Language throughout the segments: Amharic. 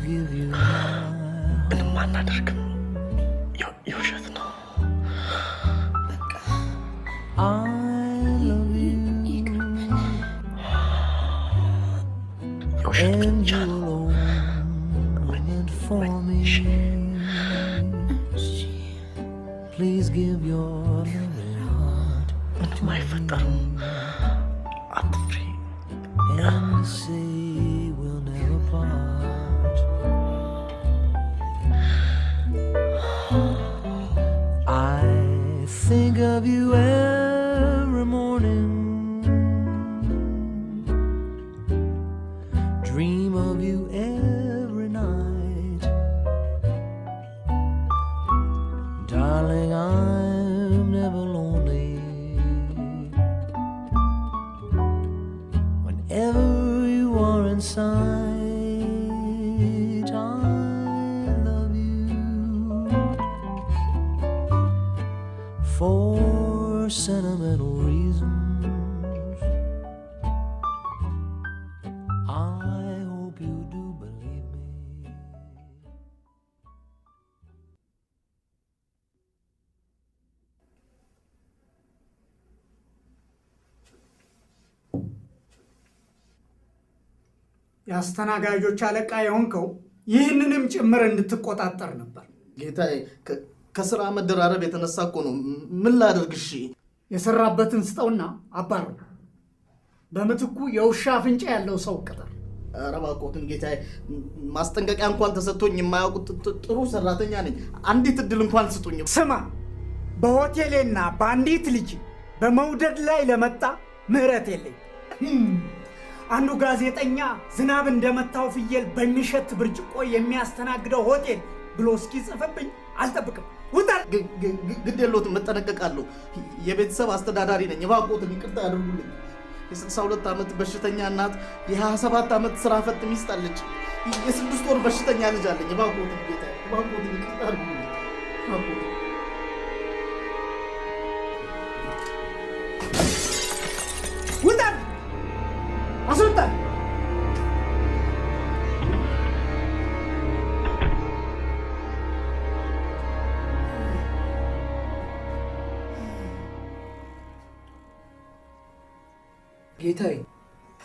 ምንም አናደርግም። የውሸት ነው። የውሸት ብቻ ነው። ምንም አይፈጠርም። አትፍሪ። Think of you every morning, dream of you every night, darling, I'm never lonely. Whenever you are in sight, I love you. For sentimental reasons, I hope you do believe me. የአስተናጋጆች አለቃ የሆንከው ይህንንም ጭምር እንድትቆጣጠር ነበር። ጌታዬ ከስራ መደራረብ የተነሳ እኮ ነው። ምን ላድርግ? እሺ የሰራበትን ስጠውና አባሩ። በምትኩ የውሻ አፍንጫ ያለው ሰው ቅጠር። ኧረ እባክዎትን ጌታዬ፣ ማስጠንቀቂያ እንኳን ተሰጥቶኝ የማያውቁት ጥሩ ሰራተኛ ነኝ። አንዲት እድል እንኳን ስጡኝ። ስማ፣ በሆቴሌና በአንዲት ልጅ በመውደድ ላይ ለመጣ ምህረት የለኝ። አንዱ ጋዜጠኛ ዝናብ እንደመታው ፍየል በሚሸት ብርጭቆ የሚያስተናግደው ሆቴል ብሎ እስኪጽፍብኝ አልጠብቅም። ውጣ! ግድ የለዎትም፣ እጠነቀቃለሁ። የቤተሰብ አስተዳዳሪ ነኝ። እባክዎትን ይቅርታ ያድርጉልኝ። የ62 ዓመት በሽተኛ እናት፣ የ27 ዓመት ስራ ፈት ሚስት አለች። የ6 ወር በሽተኛ ልጅ አለኝ። እባክዎትን ጌታዬ፣ እባክዎትን ይቅርታ ያድርጉልኝ። እባክዎትን ውጣ! አስወጣ! ጌታዬ፣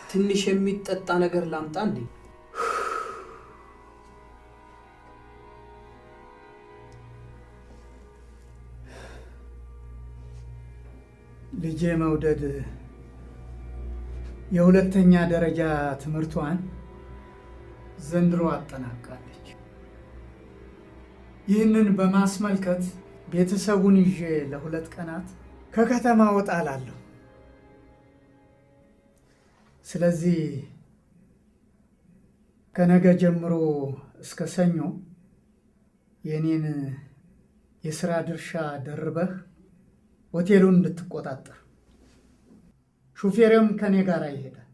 ትንሽ የሚጠጣ ነገር ላምጣ እንዴ? ልጄ መውደድ የሁለተኛ ደረጃ ትምህርቷን ዘንድሮ አጠናቃለች። ይህንን በማስመልከት ቤተሰቡን ይዤ ለ2 ቀናት ከከተማ ወጣ እላለሁ። ስለዚህ ከነገ ጀምሮ እስከ ሰኞ የኔን የሥራ ድርሻ ደርበህ ሆቴሉን እንድትቆጣጠር፣ ሹፌርም ከኔ ጋር ይሄዳል።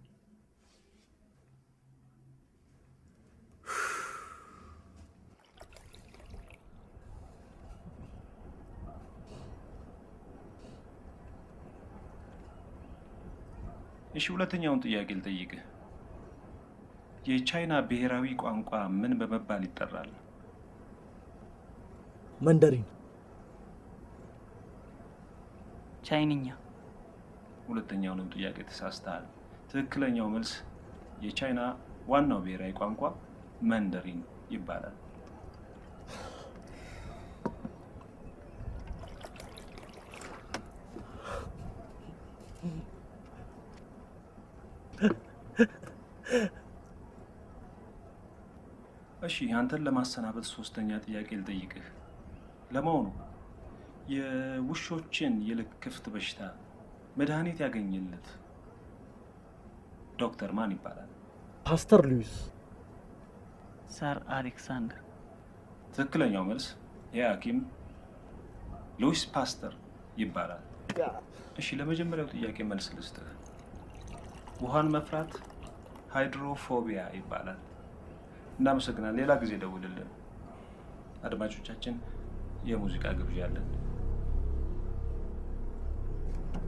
እሺ፣ ሁለተኛውን ጥያቄ ልጠይቅህ። የቻይና ብሔራዊ ቋንቋ ምን በመባል ይጠራል? መንደሪን። ቻይንኛ። ሁለተኛውንም ጥያቄ ተሳስተሃል። ትክክለኛው መልስ የቻይና ዋናው ብሔራዊ ቋንቋ መንደሪን ይባላል። እሺ፣ አንተን ለማሰናበት ሶስተኛ ጥያቄ ልጠይቅህ። ለመሆኑ የውሾችን የልክፍት በሽታ መድኃኒት ያገኘለት ዶክተር ማን ይባላል? ፓስተር ሉዊስ። ሰር አሌክሳንደር። ትክክለኛው መልስ የሐኪም ሉዊስ ፓስተር ይባላል። እሺ፣ ለመጀመሪያው ጥያቄ መልስ ልስጥህ። ውሃን መፍራት ሃይድሮፎቢያ ይባላል። እናመሰግናለን። ሌላ ጊዜ ደውልልን። አድማጮቻችን፣ የሙዚቃ ግብዣ አለን።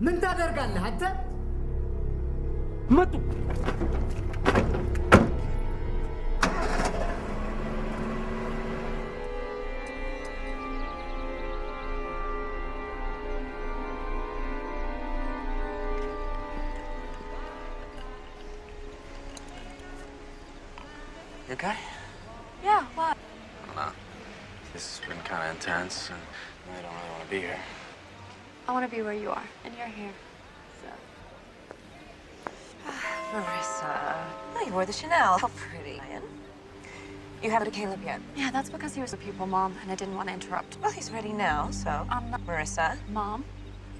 ምን ታደርጋለህ አንተ? መጡ። You okay? Yeah, why? I don't know. This has been kind of intense, and I don't really want to be here. I want to be where you are, and you're here. So. Marissa. Oh, you wore the Chanel. How pretty. Ryan. You haven't to Caleb yet? Yeah, that's because he was with people, Mom, and I didn't want to interrupt. Well, he's ready now, so. I'm not. Marissa. Mom?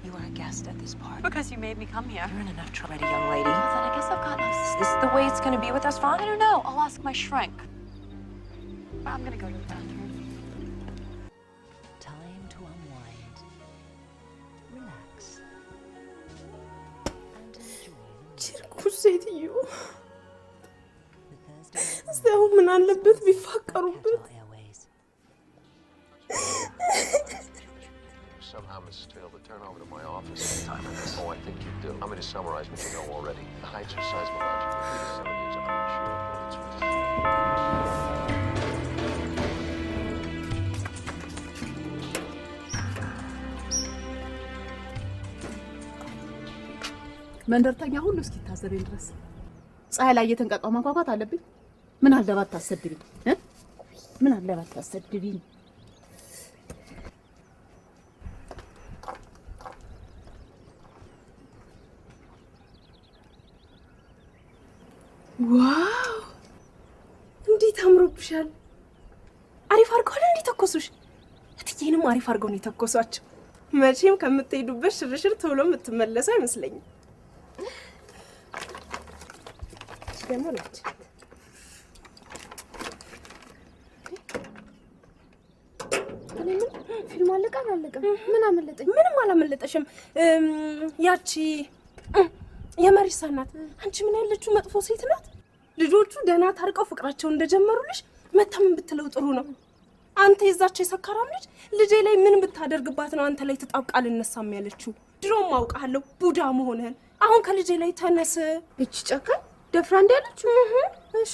You are a guest at this party. Because you made me come here. You're in enough trouble, young lady. Well, then I guess I've got no... Is this the way it's going to be with us, Fawn? I don't know. I'll ask my shrink. I'm going to go to the bathroom. Time to unwind. Relax. And enjoy. ችርኩስ ሴትዮ እዚያው ምን አለበት ቢፋቀሩበት Somehow, Mrs. Taylor, to turn over to my office anytime in this. Oh, I think you do. I'm going to summarize what you know already. The heights are seismological. 7 years uninsured. መንደርተኛ ሁሉ እስኪታዘበኝ ድረስ ፀሐይ ላይ እየተንቀጣው ማንኳኳት አለብኝ። ምን አለባት ታሰድብኝ ምን አለባት ታሰድብኝ። ዋው እንዴት አምሮብሻል። አሪፍ አርገው እንዴ ተኮሱሽ። እትዬንም አሪፍ አርገው ነው ተኮሷቸው። መቼም ከምትሄዱበት ሽርሽር ቶሎ የምትመለሱ አይመስለኝም። ደሞ ነች ፊልም አለቀ አላለቀም? ምን አመለጠኝ? ምንም አላመለጠሽም። ያቺ የመሪሳ ናት። አንቺ ምን ያለችው መጥፎ ሴት ናት። ልጆቹ ደህና ታርቀው ፍቅራቸውን እንደጀመሩልሽ መተም ብትለው ጥሩ ነው። አንተ የዛች የሰካራም ልጅ ላይ ምን ብታደርግባት ነው አንተ ላይ ተጣብቃ ልነሳም ያለችው? ድሮም አውቃለሁ ቡዳ መሆንህን። አሁን ከልጅ ላይ ተነስ። እቺ ጨካኝ ደፍራ እንዳለችው። እሺ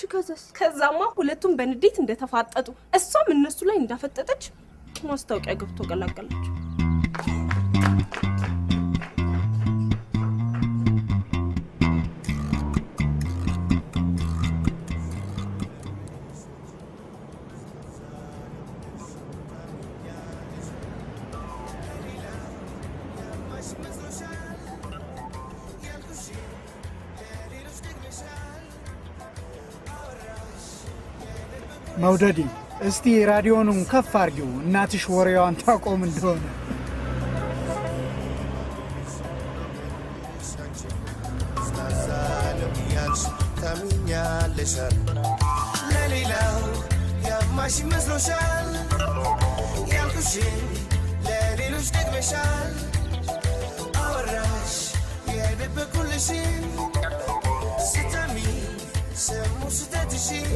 ከዛማ ሁለቱም በንዴት እንደተፋጠጡ እሷም እነሱ ላይ እንዳፈጠጠች ማስታወቂያ ገብቶ ገላገላቸው። መውደዲ እስቲ ራዲዮኑን ከፍ አርጊው እናትሽ ወሬዋን ታቆም እንደሆነ። ታሚኛለሻል ለሌላው ያማሽ መስሎሻል ያልኩሽን ለሌሎች ደግመሻል አወራሽ የደበኩልሽን ስታሚ ሰሙ ስተትሽን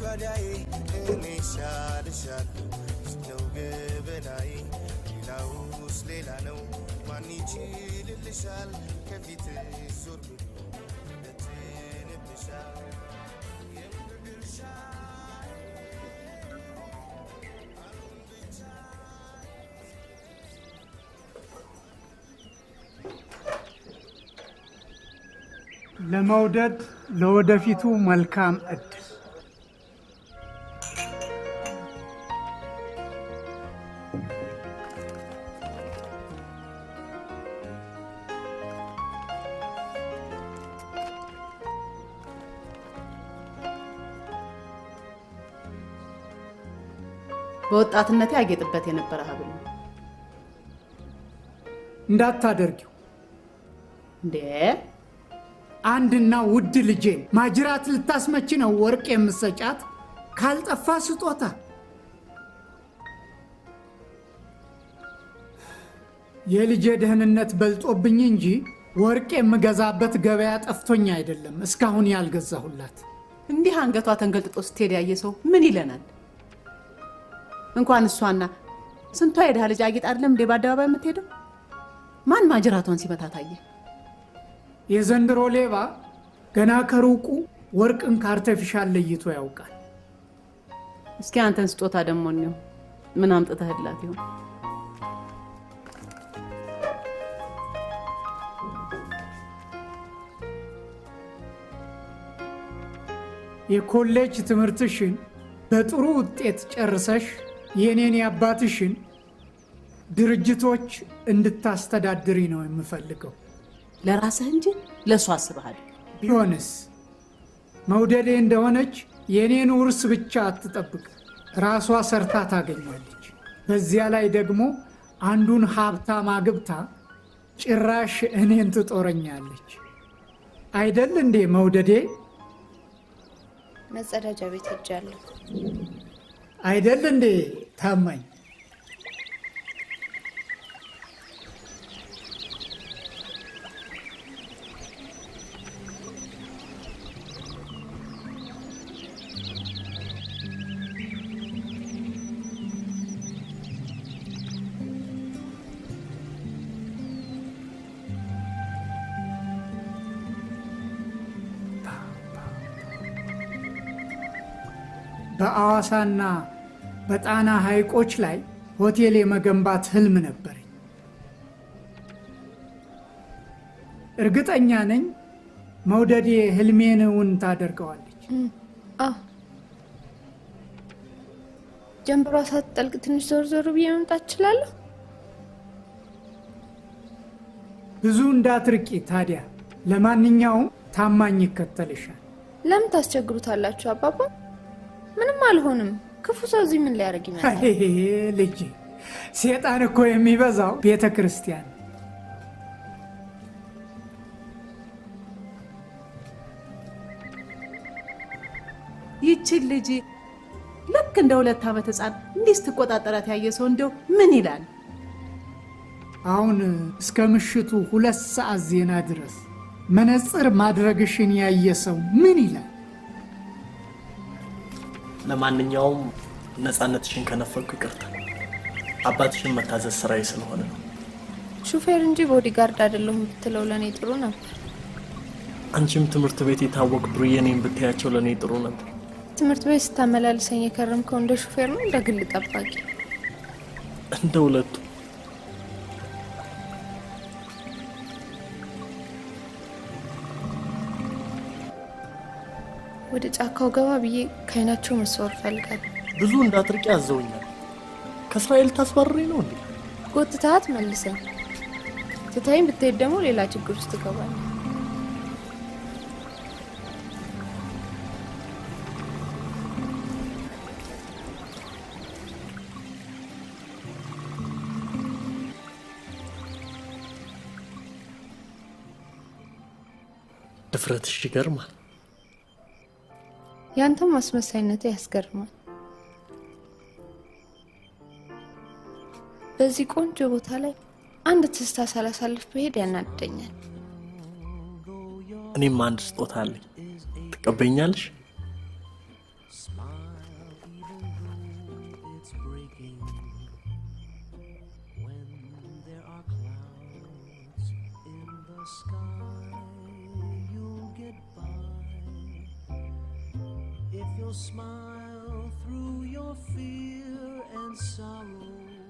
ጓዳዬ እኔ ሻልሻለሁ ነው ገበናዬ ሌላውስ ሌላ ነው ማን ይችልልሻል ከፊት ዞር ብሎ ለትንብሻል የምድርሻ ለመውደድ ለወደፊቱ መልካም እድል። በወጣትነቴ ያጌጥበት የነበረ ሀብል ነው። እንዳታደርጊው እንዴ! አንድና ውድ ልጄን ማጅራት ልታስመች ነው ወርቅ የምሰጫት? ካልጠፋ ስጦታ። የልጄ ደህንነት በልጦብኝ እንጂ ወርቅ የምገዛበት ገበያ ጠፍቶኝ አይደለም እስካሁን ያልገዛሁላት። እንዲህ አንገቷ ተንገልጥጦ ስትሄድ ያየ ሰው ምን ይለናል? እንኳን እሷና ስንቷ የድሃ ልጅ አጌጥ አይደለም እንዴ በአደባባይ የምትሄደው? ማን ማጅራቷን ሲመታ ታየ? የዘንድሮ ሌባ ገና ከሩቁ ወርቅን ከአርቲፊሻል ለይቶ ያውቃል። እስኪ አንተን ስጦታ ደግሞ ነው ምን አምጥተህላት ይሆን? የኮሌጅ ትምህርትሽን በጥሩ ውጤት ጨርሰሽ የኔን ያባትሽን ድርጅቶች እንድታስተዳድሪ ነው የምፈልገው። ለራስህ እንጂ ለሷ አስበሃል። ቢሆንስ መውደዴ እንደሆነች የኔን ውርስ ብቻ አትጠብቅ፣ ራሷ ሰርታ ታገኛለች። በዚያ ላይ ደግሞ አንዱን ሀብታም አግብታ ጭራሽ እኔን ትጦረኛለች። አይደል እንዴ መውደዴ? መጸዳጃ ቤት ሄጃለሁ። አይደል እንዴ ታማኝ? በአዋሳና በጣና ሐይቆች ላይ ሆቴል የመገንባት ህልም ነበረኝ። እርግጠኛ ነኝ መውደዴ ህልሜን እውን ታደርገዋለች። ጀንበሯ ሳትጠልቅ ትንሽ ዞር ዞር ብዬ መምጣት እችላለሁ? ብዙ እንዳትርቂ ታዲያ። ለማንኛውም ታማኝ ይከተልሻል። ለምን ታስቸግሩታላችሁ አባባ? ምንም አልሆንም። ክፉ ሰው እዚህ ምን ሊያደርግ ይመጣል? ልጅ ሴጣን እኮ የሚበዛው ቤተ ክርስቲያን። ይችን ልጅ ልክ እንደ 2 ዓመት ህፃን እንዲህ ስትቆጣጠራት ያየ ሰው እንደው ምን ይላል? አሁን እስከ ምሽቱ 2 ሰዓት ዜና ድረስ መነጽር ማድረግሽን ያየ ሰው ምን ይላል? ለማንኛውም ነፃነትሽን ከነፈኩ ይቅርታ። አባትሽን መታዘዝ ስራዬ ስለሆነ ነው። ሹፌር እንጂ ቦዲጋርድ አይደለሁም ብትለው ለኔ ጥሩ ነበር። አንቺም ትምህርት ቤት የታወቅ ብሩዬ ነኝ ብትያቸው ለኔ ጥሩ ነበር። ትምህርት ቤት ስታመላልሰኝ የከረምከው እንደ ሹፌር ነው እንደ ግል ጠባቂ? እንደ ሁለቱ። ወደ ጫካው ገባ ብዬ ከአይናቸው መሰወር ፈልጋለሁ። ብዙ እንዳትርቂ አዘውኛል። ከእስራኤል ታስባርረኝ ነው እንዴ? ጎትታት መልሰኝ። ትታይም ብትሄድ ደግሞ ሌላ ችግር ውስጥ ትገባለህ። ድፍረትሽ ይገርማል። ያንተም ማስመሳይነት ያስገርማል። በዚህ ቆንጆ ቦታ ላይ አንድ ትዝታ ሳላሳልፍ ብሄድ ያናድደኛል። እኔም አንድ ስጦታ አለኝ። ትቀበኛለሽ?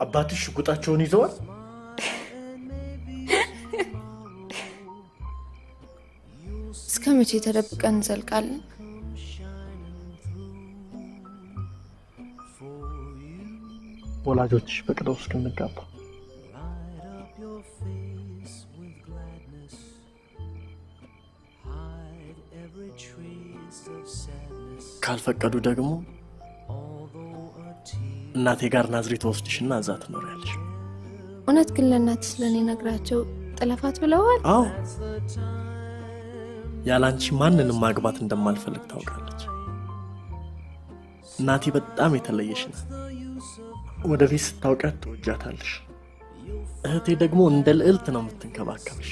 አባትሽ ሽጉጣቸውን ይዘዋል? እስከ መቼ ተደብቀን እንዘልቃለን? ወላጆችሽ ፈቅደው እስክንጋባ። ካልፈቀዱ ደግሞ እናቴ ጋር ናዝሬት ወስድሽና እዛ ትኖሪያለሽ። እውነት ግን ለእናት ስለኔ ነግራቸው ጥለፋት ብለዋል? አዎ፣ ያላንቺ ማንንም ማግባት እንደማልፈልግ ታውቃለች። እናቴ በጣም የተለየሽ ናት። ወደፊት ስታውቂያት ትወጃታለሽ። እህቴ ደግሞ እንደ ልዕልት ነው የምትንከባከብሽ።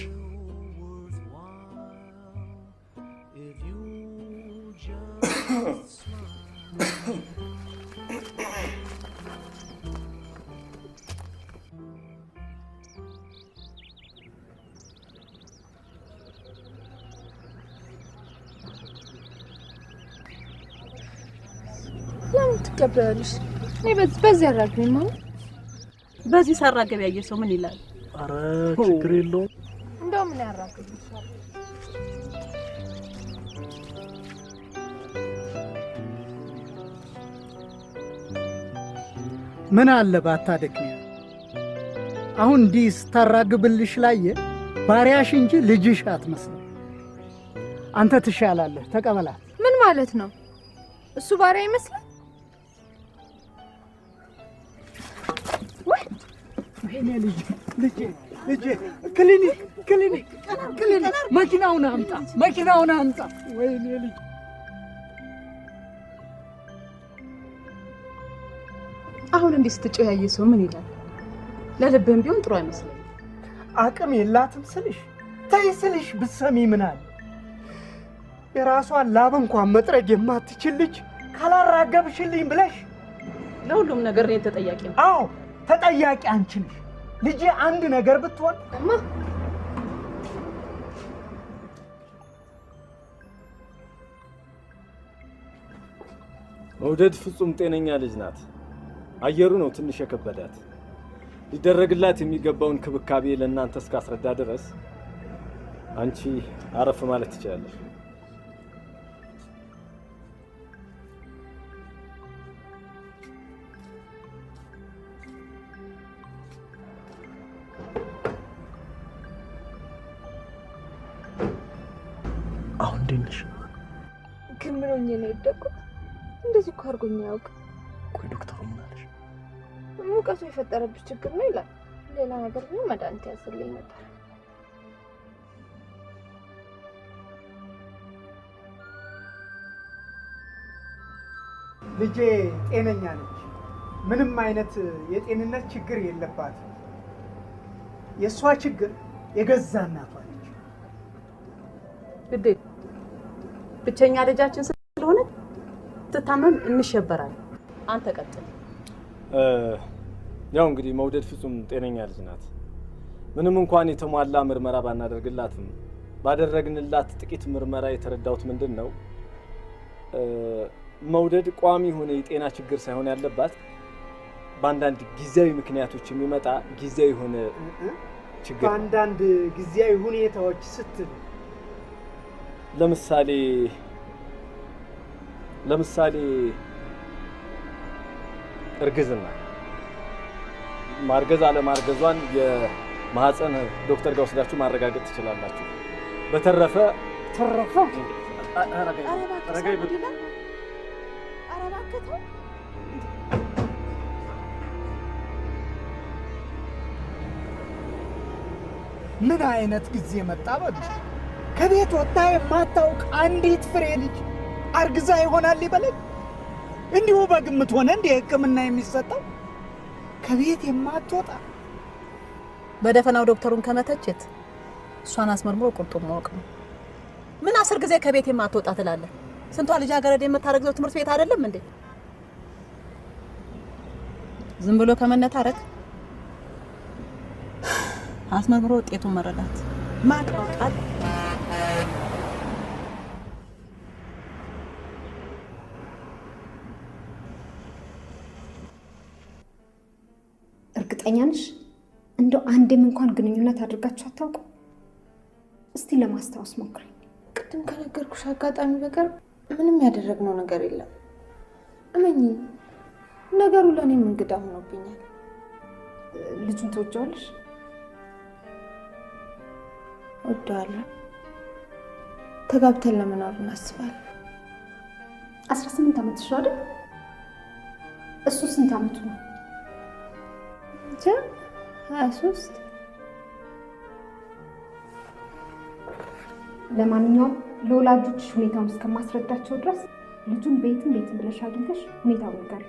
ለምን ትቀበያለሽ? በዚህ አራግኝ ማለት በዚህ ሳራገብ ያየ ሰው ምን ይላል? አረ ችግር የለውም። እንደው ምን ያራግኝ ይችላል? ምን አለ ባታደክሚ። አሁን ዲስ ታራግብልሽ ላይ ባሪያሽ እንጂ ልጅሽ አትመስልም። አንተ ትሻላለህ፣ ተቀበላት። ምን ማለት ነው? እሱ ባሪያ ይመስላል? ወይኔ ልጄ ክሊኒክ መኪናውን አምጣ። ወይኔ ልጅ አሁን እንዲህ ስትጮህ ያየ ሰው ምን ይላል? ለልብህም ቢሆን ጥሩ አይመስልም። አቅም የላትም ስልሽ ብትሰሚ ምን አለ? የራሷን ላብ እንኳን መጥረግ የማትችል ልጅ ካላራገብሽልኝ ብለሽ ለሁሉም ነገር እኔ ተጠያቂ ነው። አዎ ተጠያቂ አንቺ ነሽ። ልጄ አንድ ነገር ብትሆን መውደድ ፍጹም ጤነኛ ልጅ ናት። አየሩ ነው ትንሽ የከበዳት። ሊደረግላት የሚገባውን ክብካቤ ለእናንተ እስካስረዳ ድረስ አንቺ አረፍ ማለት ትችላለሽ። አሁን እንዴት ነሽ? ግን ምን ሆኜ ነው የወደቅኩት? እንደዚህ እኮ አድርጎኝ አያውቅም። ቆይ ዶክተሩ ምን አለሽ? ሙቀቱ የፈጠረብሽ ችግር ነው ይላል። ሌላ ነገር ቢሆን መድኃኒት ያዝልኝ ነበር። ልጄ ጤነኛ ነች። ምንም አይነት የጤንነት ችግር የለባትም። የእሷ ችግር የገዛ እናቷ ነች። ግዴ ብቸኛ ልጃችን ስለሆነ ትታመም እንሸበራለን። አንተ ቀጥል። ያው እንግዲህ መውደድ ፍጹም ጤነኛ ልጅ ናት። ምንም እንኳን የተሟላ ምርመራ ባናደርግላትም ባደረግንላት ጥቂት ምርመራ የተረዳሁት ምንድን ነው መውደድ ቋሚ የሆነ የጤና ችግር ሳይሆን ያለባት በአንዳንድ ጊዜያዊ ምክንያቶች የሚመጣ ጊዜያዊ የሆነ ችግር። በአንዳንድ ጊዜያዊ ሁኔታዎች ስትል ለምሳሌ እርግዝና ማርገዝ አለማርገዟን የማህፀን ዶክተር ጋር ወስዳችሁ ማረጋገጥ ትችላላችሁ። በተረፈ ምን አይነት ጊዜ መጣ? በሉ ከቤት ወጣ የማታውቅ አንዲት ፍሬ ልጅ አርግዛ ይሆናል ይበለኝ። እንዲሁ በግምት ሆነ እንደ ሕክምና የሚሰጠው ከቤት የማትወጣ በደፈናው ዶክተሩን ከመተቸት እሷን አስመርምሮ ቁርጡን ማወቅ ነው። ምን 10 ጊዜ ከቤት የማትወጣ ትላለህ? ስንቷ ልጃገረድ የምታረግዘው ትምህርት ቤት አይደለም እንዴ? ዝም ብሎ ከመነታረክ አስመርምሮ ውጤቱን መረዳት ማጣጣል። እርግጠኛ ነሽ? እንደው አንዴም እንኳን ግንኙነት አድርጋችሁ አታውቁ? እስቲ ለማስታወስ ሞክሪ። ቅድም ከነገርኩሽ አጋጣሚ በቀር ምንም ያደረግነው ነገር የለም። እመኚ፣ ነገሩ ለእኔም እንግዳ ሆኖብኛል። ልጁን ትወጂዋለሽ? እወደዋለሁ። ተጋብተን ለመኖር እናስባለን። 18 ዓመትሽ ነው አይደል? እሱ ስንት ዓመቱ ነው? 23። ለማንኛውም ለወላጆች ሁኔታውን እስከማስረዳቸው ድረስ ልጁን ቤትም ብለሽ አግኝተሽ ሁኔታውን ንገሪ።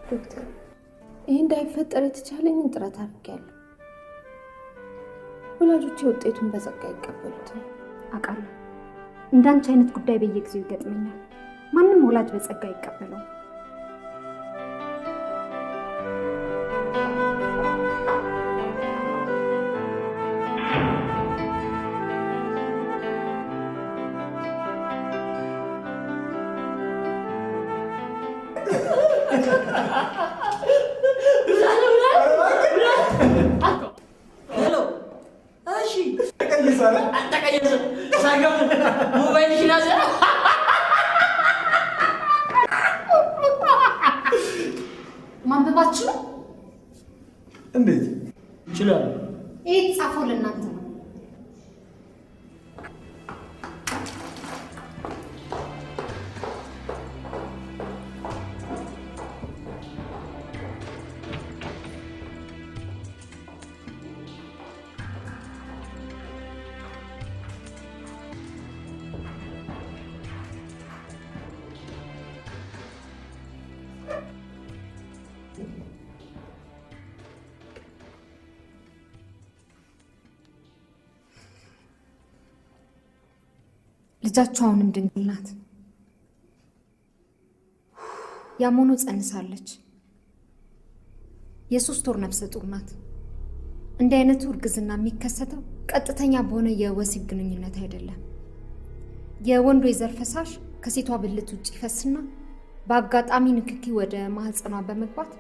ዶክተር፣ ይህ እንዳይፈጠር የተቻለኝን ጥረት አድርጌያለሁ። ወላጆቼ ውጤቱን በጸጋ ይቀበሉታል። አውቃለሁ። እንዳንቺ አይነት ጉዳይ በየጊዜው ይገጥመኛል። ማንም ወላጅ በጸጋ ይቀበለው። ሄሎ እሺ ተቀየሰ ሳይገብ ሞባይል ሽናዘ ማንበባችሁ እንዴት ይችላል? ይህ ጻፈው ለእናንተ ነው። ልጃችሁ አሁንም ድንግል ናት። ያሞኑ ጸንሳለች። የ3 ወር ነፍሰ ጡር ናት። እንዲህ አይነቱ እርግዝና የሚከሰተው ቀጥተኛ በሆነ የወሲብ ግንኙነት አይደለም። የወንዱ የዘር ፈሳሽ ከሴቷ ብልት ውጭ ይፈስና በአጋጣሚ ንክኪ ወደ ማህፀኗ በመግባት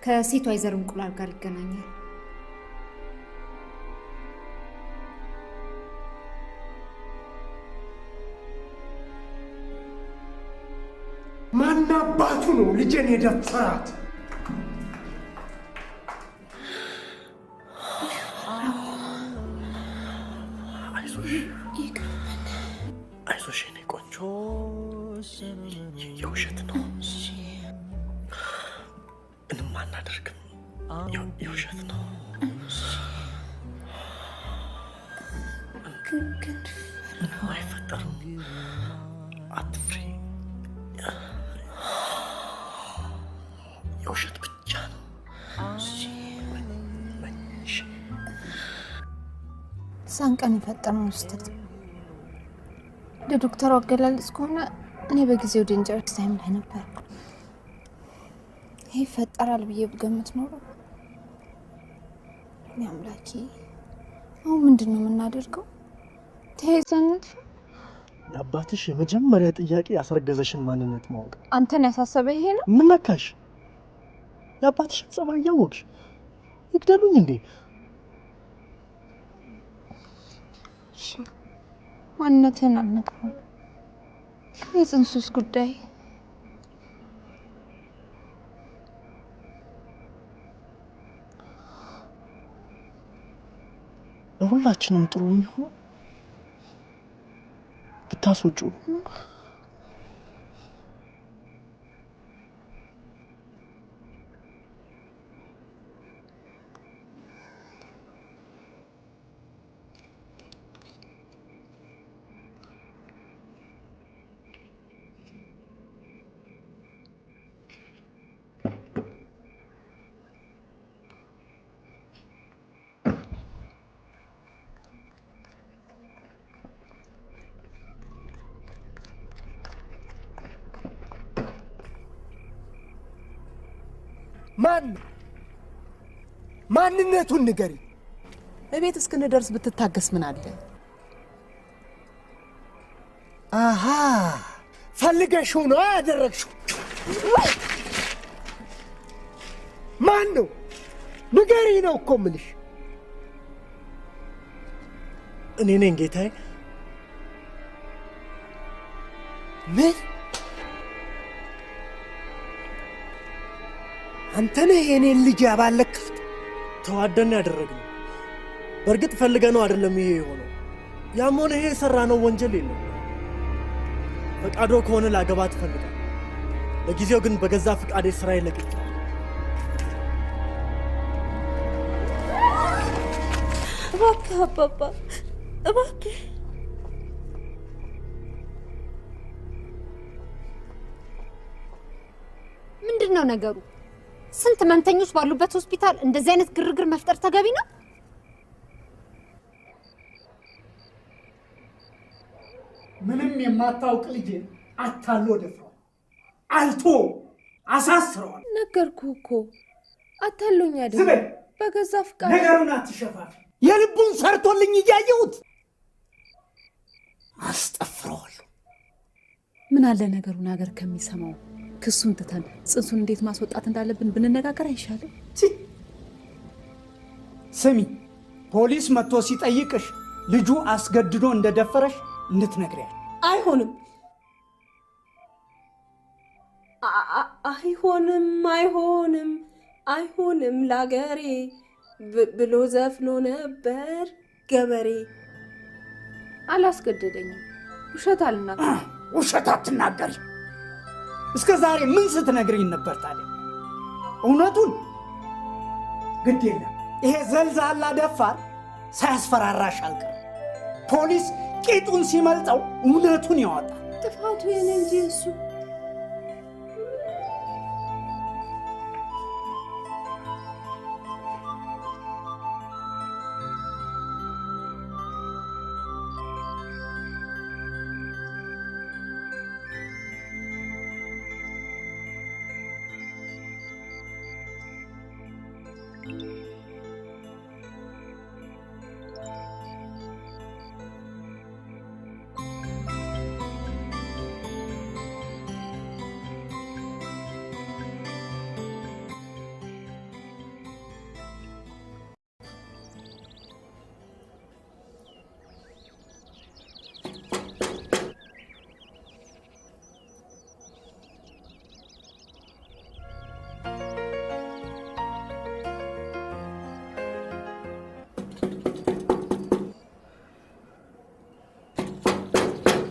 ከሴቷ የዘር እንቁላል ጋር ይገናኛል። ማናባቱ ነው ልጄን የደፈራት? አይዞሽ የኔ ቆንጆ፣ የውሸት ነው። ምንም አናደርግም። የውሸት ነው። ምንም አይፈጠርም። አትፍሪ። የውሸት ብቻ ነው። እዛን ቀን የፈጠረው ስህተት ለዶክተሩ አገላለጽ ከሆነ እኔ በጊዜው ዴንጀረስ ታይም ላይ ነበር። ይሄ ይፈጠራል ብዬ ብገምት ኖሮ እኔ አምላኬ፣ አሁን ምንድን ነው የምናደርገው? ተይዘንት የአባትሽ የመጀመሪያ ጥያቄ ያስረገዘሽን ማንነት ማወቅ። አንተን ያሳሰበ ይሄ ነው? ምን ነካሽ? የአባትሽን ጸባይ እያወቅሽ ይግደሉኝ እንዴ? ማንነትህን አልነግረውም። የጽንሱስ ጉዳይ ለሁላችንም ጥሩ የሚሆነው ብታስወጩ። ማንነቱን ንገሪ። እቤት እስክንደርስ ብትታገስ ምን አለ? አሃ ፈልገሽው ነው ያደረግሽው? ማን ነው? ንገሪ ነው እኮ የምልሽ። እኔ ነኝ ጌታዬ። ምን? አንተ ነህ የኔን ልጅ ያባለክት? ተዋደን ያደረግነው። በእርግጥ ፈልገነው አይደለም ይሄ የሆነው። ያም ሆነ ይሄ የሰራነው ወንጀል የለም። ፈቃዶ ከሆነ ላገባ ትፈልጋል። ለጊዜው ግን በገዛ ፈቃዴ ስራዬ ለቅቄ እባክህ አባባ እባክህ። ምንድን ነው ነገሩ? ስንት ህመምተኞች ባሉበት ሆስፒታል እንደዚህ አይነት ግርግር መፍጠር ተገቢ ነው? ምንም የማታውቅ ልጅ አታሎ ደፍሯል። አልቶ አሳስረዋል። ነገርኩህ እኮ አታሎኝ አይደል? ዝም በል። በገዛ ፍቃድ ነገሩን አትሸፋፍ። የልቡን ሰርቶልኝ እያየሁት አስጠፍረዋል። ምን አለ ነገሩን ሀገር ከሚሰማው ክሱን ትተን ጽንሱን እንዴት ማስወጣት እንዳለብን ብንነጋገር አይሻልም? ስሚ፣ ፖሊስ መጥቶ ሲጠይቅሽ ልጁ አስገድዶ እንደደፈረሽ እንድትነግሪያል። አይሆንም አይሆንም አይሆንም አይሆንም ላገሬ ብሎ ዘፍኖ ነበር ገበሬ። አላስገደደኝም። ውሸት አልናገርም። ውሸት አትናገሪ። እስከ ዛሬ ምን ስትነግሪኝ ነበር ታዲያ? እውነቱን ግድ የለም። ይሄ ዘልዛላ ደፋር ሳያስፈራራሽ አልቀር። ፖሊስ ቂጡን ሲመልጠው እውነቱን ያወጣል። ጥፋቱ የኔ እንጂ እሱ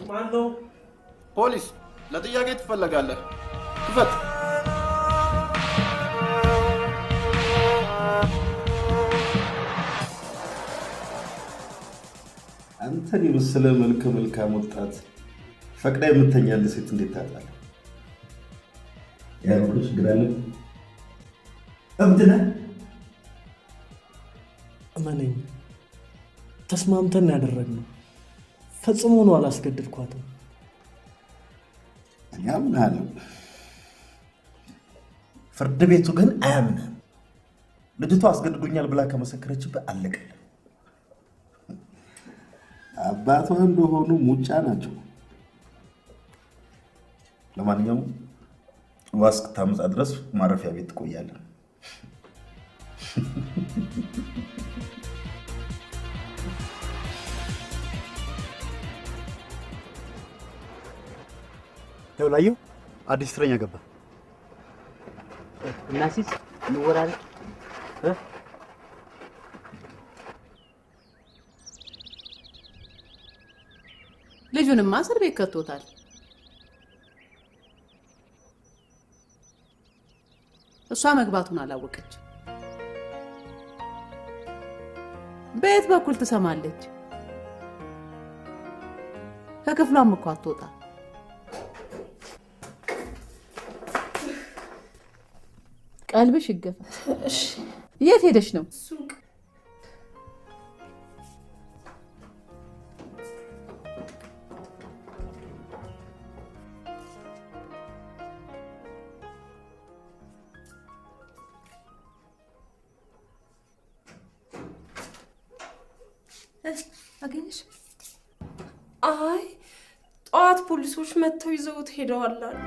ማነው? ፖሊስ፣ ለጥያቄ ትፈለጋለህ። ክፈት። አንተን የመሰለ መልከ መልካም ወጣት ፈቅዳ የምተኛልህ ሴት እንዴት ታጣለህ? ያልኩህ ችግር አለ? እብድ ነህ? እመነኝ፣ ተስማምተን ያደረግነው ፈጽሞ ነው። አላስገድድኳትም። እኔ አምናለሁ፣ ፍርድ ቤቱ ግን አያምንም። ልጅቷ አስገድዶኛል ብላ ከመሰከረችበት አለቀልህ። አባቷ እንደሆኑ ሙጫ ናቸው። ለማንኛውም ዋስ እስክታመጣ ድረስ ማረፊያ ቤት ትቆያለህ። ደውላየው አዲስ እስረኛ ገባ። እናሲስ እንወራለን። ልጁንማ እስር ቤት ከቶታል። እሷ መግባቱን አላወቀች። በየት በኩል ትሰማለች? ከክፍሏም እኮ አትወጣ። ቀልብሽ ይገፋ። እሺ፣ የት ሄደሽ ነው? ሱቅ። አገኘሽ? አይ ጠዋት ፖሊሶች መጥተው ይዘውት ሄደዋል አሉ።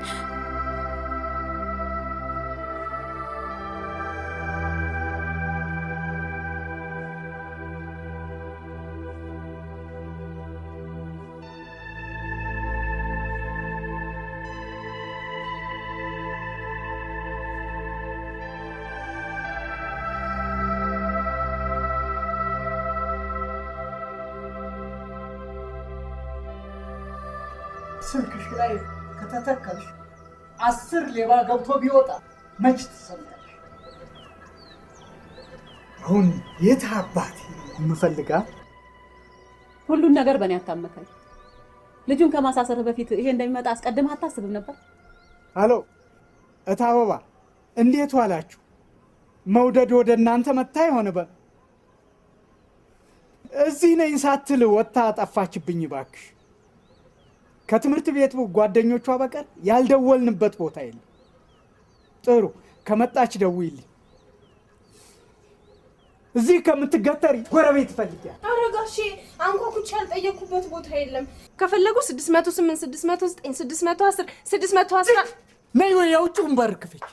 ስልክሽ ላይ ከተተከልሽ 10 ሌባ ገብቶ ቢወጣ መች ትሰማለሽ? አሁን የት አባት የምፈልጋት? ሁሉን ነገር በእኔ አታመካኝ። ልጁን ከማሳሰርህ በፊት ይሄ እንደሚመጣ አስቀድመህ አታስብም ነበር? አሎ እታ አበባ፣ እንዴት ዋላችሁ? መውደድ ወደ እናንተ መታ ይሆን? እዚህ ነኝ ሳትል ወጥታ ጠፋችብኝ። እባክሽ ከትምህርት ቤት ጓደኞቿ በቀር ያልደወልንበት ቦታ የለም። ጥሩ፣ ከመጣች ደውይልኝ። እዚህ ከምትገተሪ ጎረቤት ፈልጊያት። ኧረ ጋሼ አንኳኩቼ ያልጠየኩበት ቦታ የለም። ከፈለጉ 608፣ 609፣ 610፣ 610 ነይ ወይ የውጭውን በር ክፈች።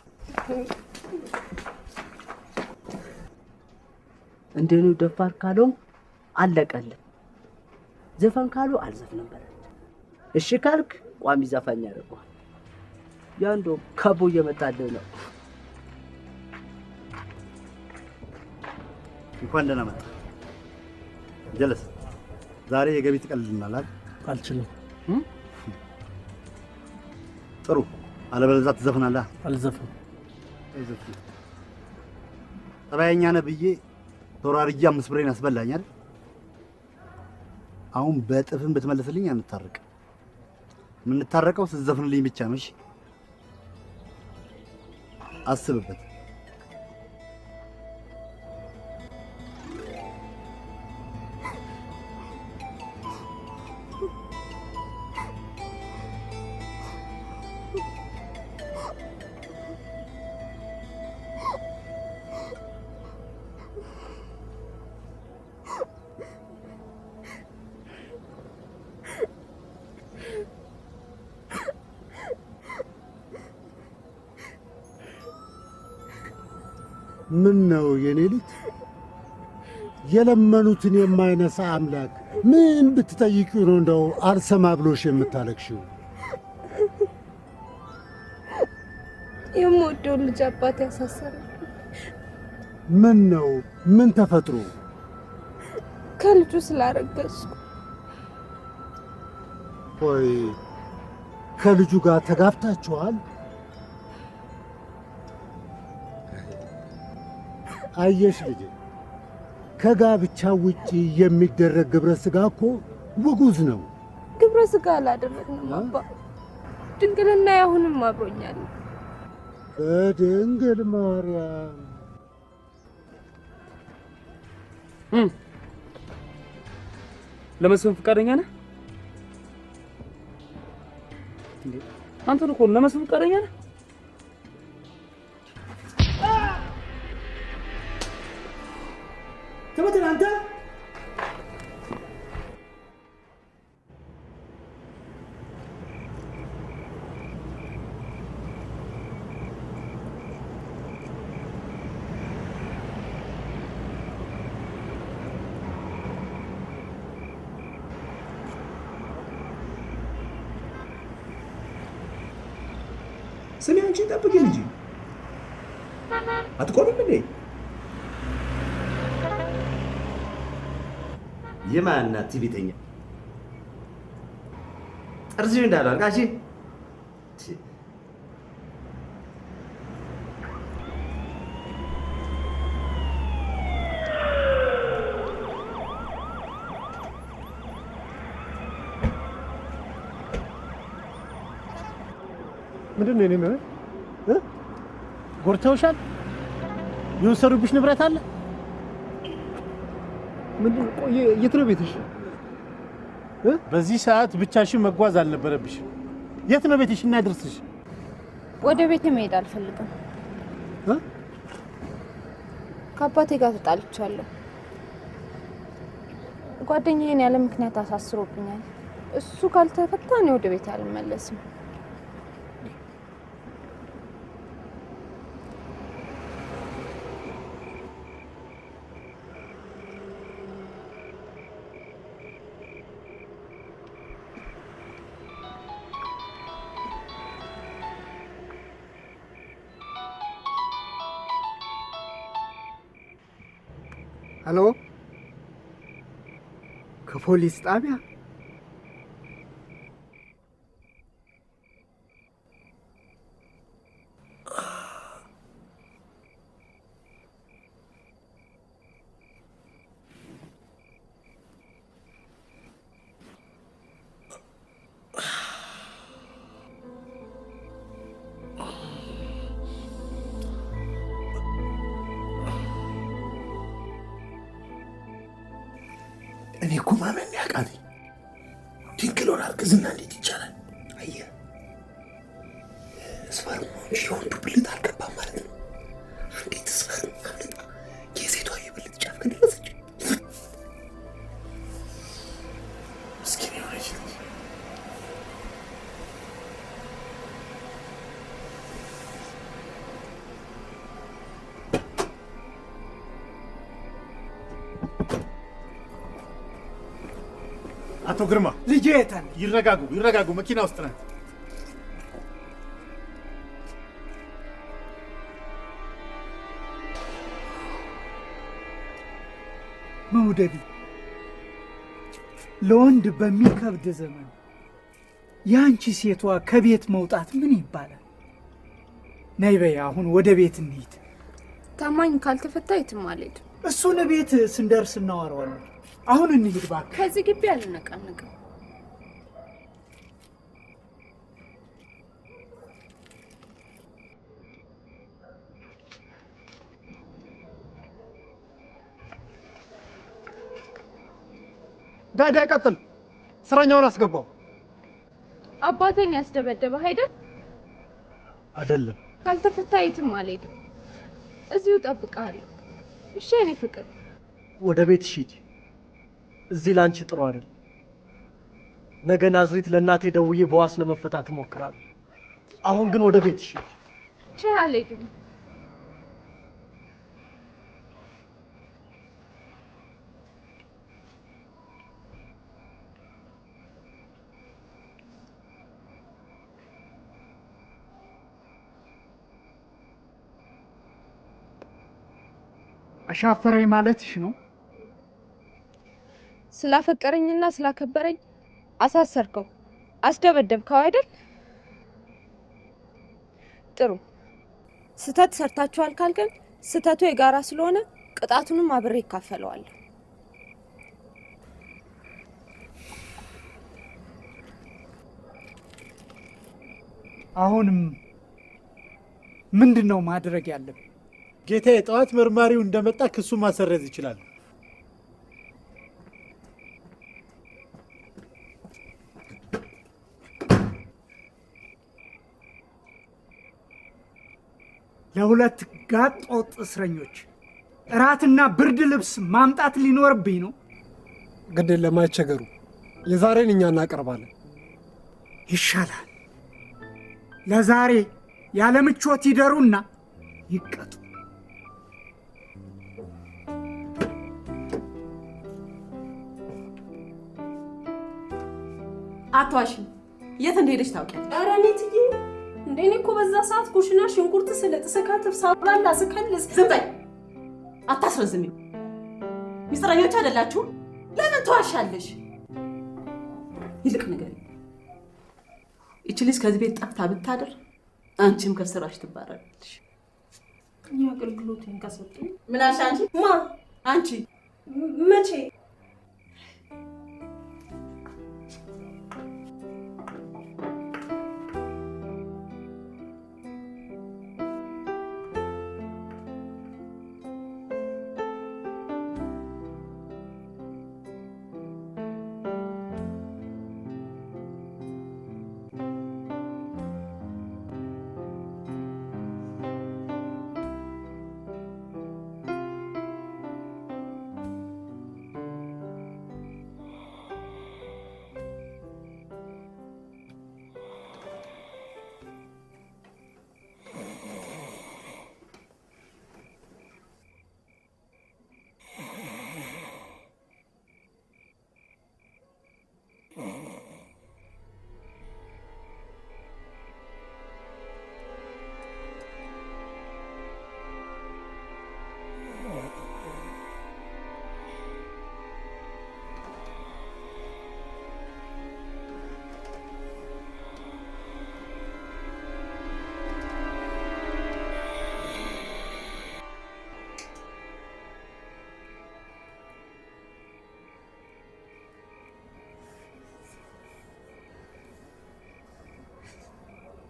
እንደኔ ደፋር ካለው አለቀልህ። ዘፈን ካሉ አልዘፍንም በል። እሺ ካልክ ቋሚ ዘፋኝ ያደርገዋል። ያንዶ ከቦ እየመጣልህ ነው። እንኳን ደህና መጣ ጀለስ። ዛሬ የገቢ ትቀልልናል አይደል? አልችልም። ጥሩ፣ አለበለዚያ ትዘፍናለህ። አልዘፍንም። ጠባየኛ ነህ ብዬ ተወራርጄ 5 ብሬን አስበላኝ አይደል? አሁን በጥፍም ብትመልስልኝ አንታረቅ። የምንታረቀው ስትዘፍንልኝ ብቻ ነው። እሺ አስብበት። ምን ነው የኔ ልጅ? የለመኑትን የማይነሳ አምላክ ምን ብትጠይቂው ነው እንደው አልሰማ ብሎሽ የምታለቅሽው? የምወደው ልጅ አባት ያሳሰረ። ምን ነው? ምን ተፈጥሮ? ከልጁ ስላረገዝኩ። ቆይ ከልጁ ጋር ተጋብታችኋል? አየሽ ልጅ፣ ከጋብቻ ውጪ የሚደረግ ግብረ ስጋ እኮ ውጉዝ ነው። ግብረ ስጋ አላደረግንም አባ። ድንግልና አሁንም አብሮኛል። በድንግል ማርያም ለመስፍን ፈቃደኛ ነህ? አንተ እኮ ለመስፍን ፈቃደኛ ነህ? ተመተን አንተ ስሚ አንቺ ጠብቂ እንጂ አትቆሚም እንዴ? የማናት ቲቪተኛ ጠርዝሽ እንዳላል ጋሺ ምንድን ነው? እኔ ነው ጎርተውሻል? የወሰዱብሽ ንብረት አለ? ምንድን ነው? የት ነው ቤትሽ? በዚህ ሰዓት ብቻሽን መጓዝ አልነበረብሽም። የት ነው ቤትሽ? እናድርስሽ። ወደ ቤቴ መሄድ አልፈልግም። ከአባቴ ጋር ተጣልቻለሁ። ጓደኛዬን ያለ ምክንያት አሳስሮብኛል። እሱ ካልተፈታ እኔ ወደ ቤቴ አልመለስም። ሄሎ፣ ከፖሊስ ጣቢያ? እኔ እኮ ማመን ያቃተኝ ድንግል ሆና እርግዝና እንዴት ይቻላል? አየህ፣ ስፐርም እንጂ የወንዱ ብልት አልገባም ማለት ነው። አንዴት ስፐርም አምልጣ የሴቷ የብልት ጫፍ ከደረሰች ምስኪን የሆነች ልጅ አቶ ግርማ ልጄ የት አለ? ይረጋጉ፣ መኪና ውስጥ ናት። መውደድ ለወንድ በሚከብድ ዘመን ያንቺ ሴቷ ከቤት መውጣት ምን ይባላል? ነይ በይ አሁን ወደ ቤት እንሂድ። ታማኝ ካልተፈታ የትም አልሄድም። እሱን ቤት ስንደርስ እናወራዋለን። አሁን እንሂድ እባክህ። ከዚህ ግቢ አልነቃነቅም። ዳዳ ቀጥል። ስራኛውን አስገባው። አባቴን ያስደበደበ አይደል? አይደለም። ካልተፈታ የትም አልሄድም። እዚሁ እጠብቅሃለሁ። እሺ የኔ ፍቅር? ወደ ቤትሽ ሂጂ። እዚህ ላንቺ ጥሩ አይደል። ነገ ናዝሬት ለእናቴ ደውዬ በዋስ ለመፈታት እሞክራለሁ። አሁን ግን ወደ ቤትሽ ሂጂ። ቻ አልሄድም። አሻፈረኝ ማለትሽ ነው? ስላፈቀረኝና ስላከበረኝ አሳሰርከው፣ አስደበደብከው አይደል? ጥሩ። ስተት ሰርታችኋል ካልከን ስተቱ የጋራ ስለሆነ ቅጣቱንም አብሬ ይካፈለዋለሁ። አሁንም ምንድነው ማድረግ ያለብን? ጌታዬ፣ ጠዋት መርማሪው እንደመጣ ክሱ ማሰረዝ ይችላል። ለሁለት ጋጥ ወጥ እስረኞች እራትና ብርድ ልብስ ማምጣት ሊኖርብኝ ነው። ግድ ለማይቸገሩ የዛሬን እኛ እናቀርባለን። ይሻላል። ለዛሬ ያለ ምቾት ይደሩና ይቀጡ። አትዋሽም። የት እንደሄደች ታውቂያለሽ? ኧረ እኔ ትዬ እንደ እኔ እኮ በዛ ሰዓት ኩሽና ሽንኩርት ስለጥ ስከትፍ ሳብላላ ስከልስ። ዝም በይ፣ አታስረዝሚ። ሚስጥረኞች አይደላችሁም? ለምን ትዋሻለሽ? ይልቅ ንገሪኝ፣ ይቺ ልጅ ከዚህ ቤት ጠፍታ ብታድር አንቺም ከስራሽ ትባረራለሽ። እኔ አገልግሎቴን ከሰጡኝ። ምን አልሽ አንቺ? ማ አንቺ? መቼ?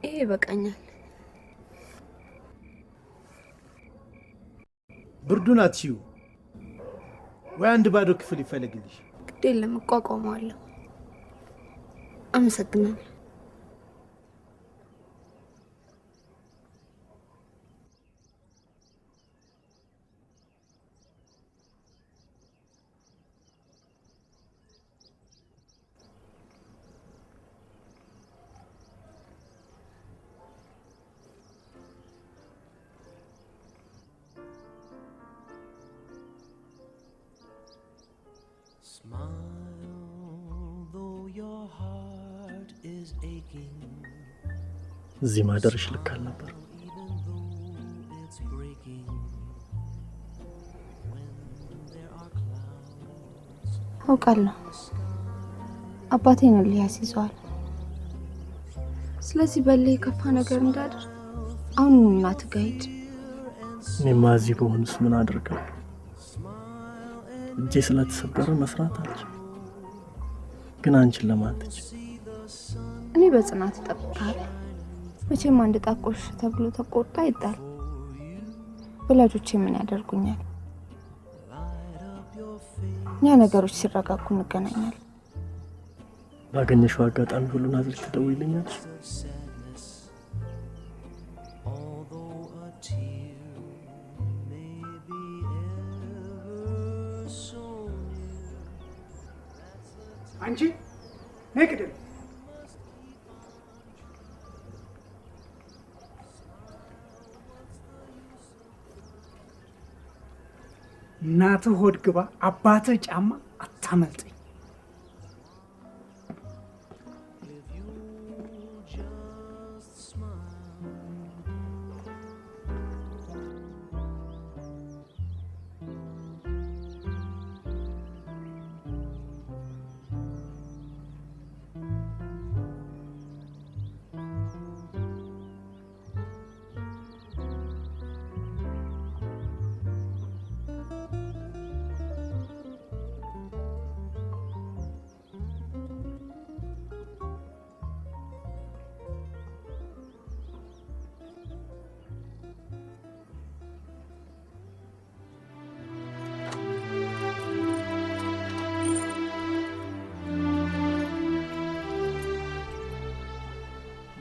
ይሄ ይበቃኛል። ብርዱን አትሺው ወይ አንድ ባዶ ክፍል ይፈልግልሽ። ግድ የለም እቋቋመዋለሁ። አመሰግናለሁ። Smile, the እዚህ ማደርሽ ልክ አልነበር። አውቃለሁ አባቴ ነው ሊያስይዘዋል። ስለዚህ በሌ የከፋ ነገር እንዳደርግ አሁን እናትህ ጋር ሂድ። እኔማ እዚህ በሆንስ ምን አደርጋለሁ? እጄ ስለተሰበረ መስራት አልችልም። ግን አንቺን ለማንተች እኔ በጽናት እጠብቅሃለሁ። መቼም አንድ ጣቆሽ ተብሎ ተቆጣ ይጣል። ወላጆቼ ምን ያደርጉኛል? እኛ ነገሮች ሲረጋጉ እንገናኛለን። ባገኘሽው አጋጣሚ ሁሉ ናዝሬት ትደውይልኛለሽ? አንቺ ነይ ቅድም። እናትህ ሆድ ግባ፣ አባትህ ጫማ አታመልጠኝ።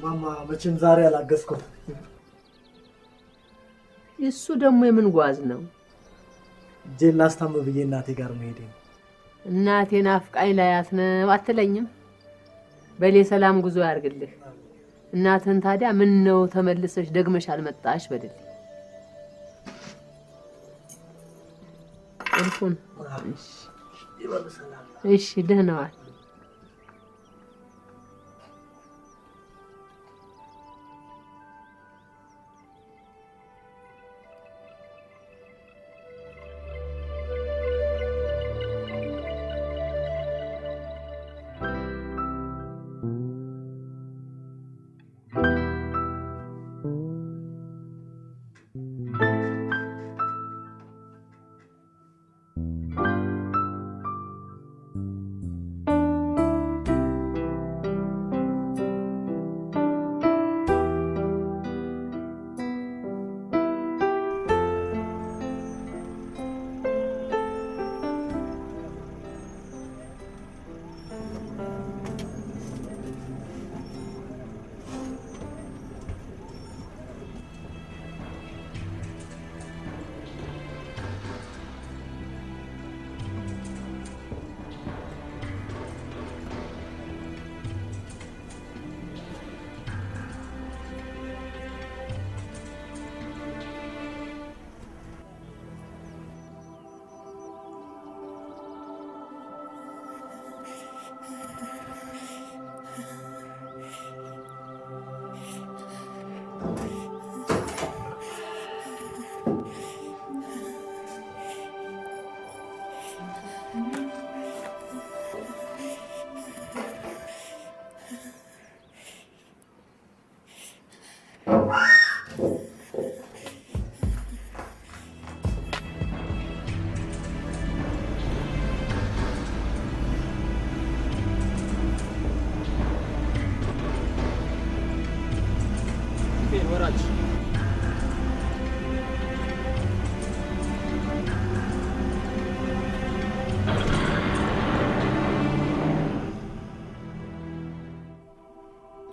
ማማ መቼም ዛሬ አላገዝኩም። እሱ ደግሞ የምን ጓዝ ነው? እጄን ላስታም ብዬ እናቴ ጋር መሄዴ ነው። እናቴ ናፍቃኝ ላያት ነው አትለኝም? በሌ ሰላም ጉዞ ያርግልህ። እናትህን ታዲያ ምን ነው ተመልሰሽ ደግመሽ አልመጣሽ በልልኝ። ቁልፉን እሺ ደህና ዋል።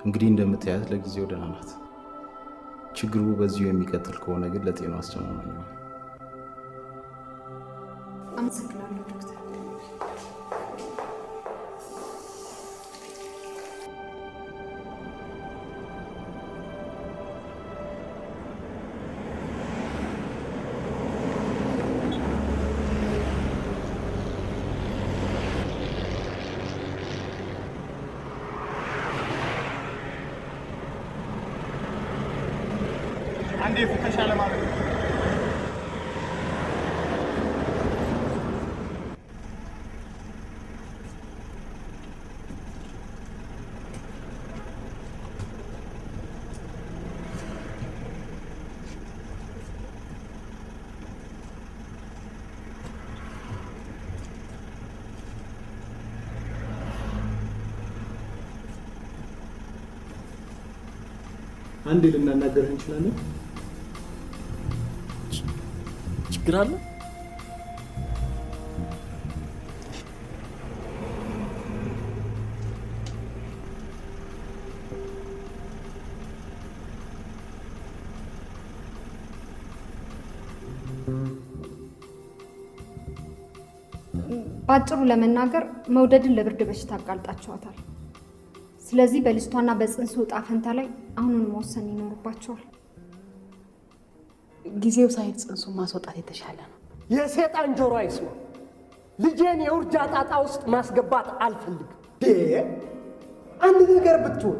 እንግዲህ እንደምታያት ለጊዜው ደህና ናት። ችግሩ በዚሁ የሚቀጥል ከሆነ ግን ለጤናው አስተማማኝ ነው። አመሰግናለሁ ዶክተር። የተሻለ ማለት ነው። አንዴ ልናናገርህ እንችላለን? ችግር አለ? ባጭሩ ለመናገር መውደድን ለብርድ በሽታ አጋልጣቸዋታል። ስለዚህ በልጅቷና በጽንሱ ዕጣ ፈንታ ላይ አሁኑን መወሰን ይኖርባቸዋል። ጊዜው ሳይድ ጽንሱን ማስወጣት የተሻለ ነው። የሰይጣን ጆሮ አይስማ። ልጄን የውርጃ ጣጣ ውስጥ ማስገባት አልፈልግም። አንድ ነገር ብትሆን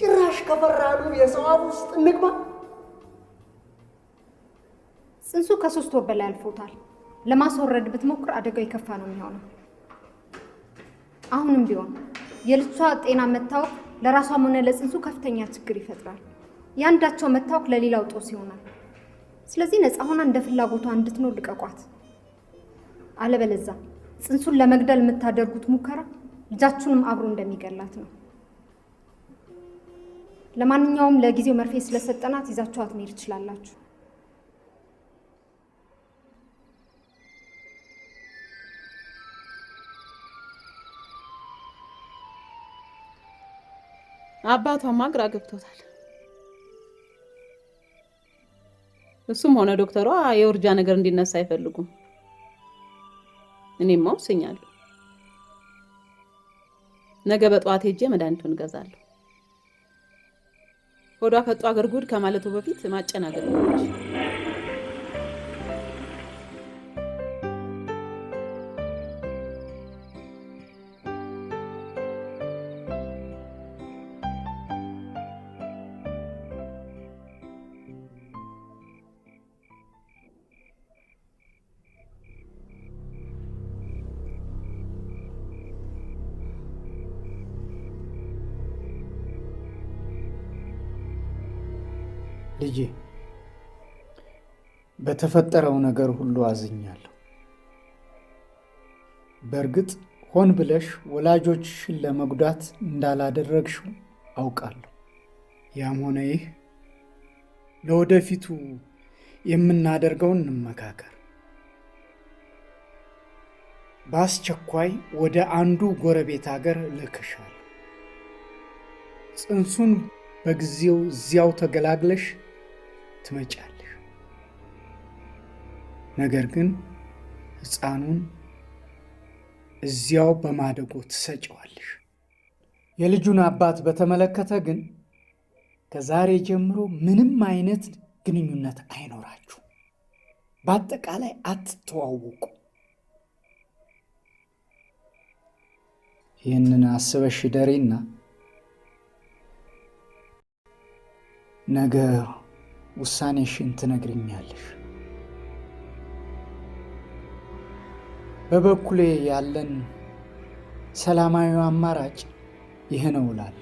ጭራሽ ከፈራኑ የሰው አፍ ውስጥ እንግባ። ጽንሱ ከ3 ወር በላይ አልፎታል። ለማስወረድ ብትሞክር አደጋው የከፋ ነው የሚሆነው። አሁንም ቢሆን የልጅቷ ጤና መታወክ ለራሷም ሆነ ለጽንሱ ከፍተኛ ችግር ይፈጥራል። ያንዳቸው መታወክ ለሌላው ጦስ ይሆናል። ስለዚህ ነፃ ሆና እንደ ፍላጎቷ እንድትኖር ልቀቋት። አለበለዛ ጽንሱን ለመግደል የምታደርጉት ሙከራ ልጃችሁንም አብሮ እንደሚገላት ነው። ለማንኛውም ለጊዜው መርፌ ስለሰጠናት ይዛችኋት መሄድ ትችላላችሁ። አባቷማ ግራ ገብቶታል። እሱም ሆነ ዶክተሯ የውርጃ ነገር እንዲነሳ አይፈልጉም። እኔማ ወስኛለሁ። ነገ በጠዋት ሄጄ መድኃኒቱን እገዛለሁ። ሆዷ ፈጦ አገር ጉድ ከማለቱ በፊት ማጨናገር ነው። ልጄ በተፈጠረው ነገር ሁሉ አዝኛለሁ። በእርግጥ ሆን ብለሽ ወላጆችሽን ለመጉዳት እንዳላደረግሽው አውቃለሁ። ያም ሆነ ይህ ለወደፊቱ የምናደርገውን እንመካከር። በአስቸኳይ ወደ አንዱ ጎረቤት ሀገር እልክሻለሁ። ጽንሱን በጊዜው እዚያው ተገላግለሽ ትመጫለሽ። ነገር ግን ሕፃኑን እዚያው በማደጎ ትሰጪዋለሽ። የልጁን አባት በተመለከተ ግን ከዛሬ ጀምሮ ምንም አይነት ግንኙነት አይኖራችሁ። በአጠቃላይ አትተዋወቁ። ይህንን አስበሽ ደሬና ነገ ውሳኔሽን ትነግርኛለሽ። በበኩሌ ያለን ሰላማዊ አማራጭ ይህ ነው እላለሁ።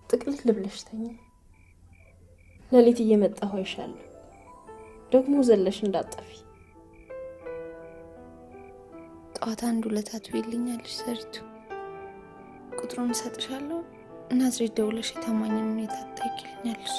ጥቅልል ብለሽ ተኝ። ሌሊት እየመጣሁ አይሻለሁ። ደግሞ ዘለሽ እንዳጠፊ። ጠዋት 1-2 አትበይልኛለሽ ሰሪቱ። ቁጥሩን እሰጥሻለሁ። ናዝሬት ደውለሽ የታማኝን ሁኔታ ትጠይቂልኛለሽ።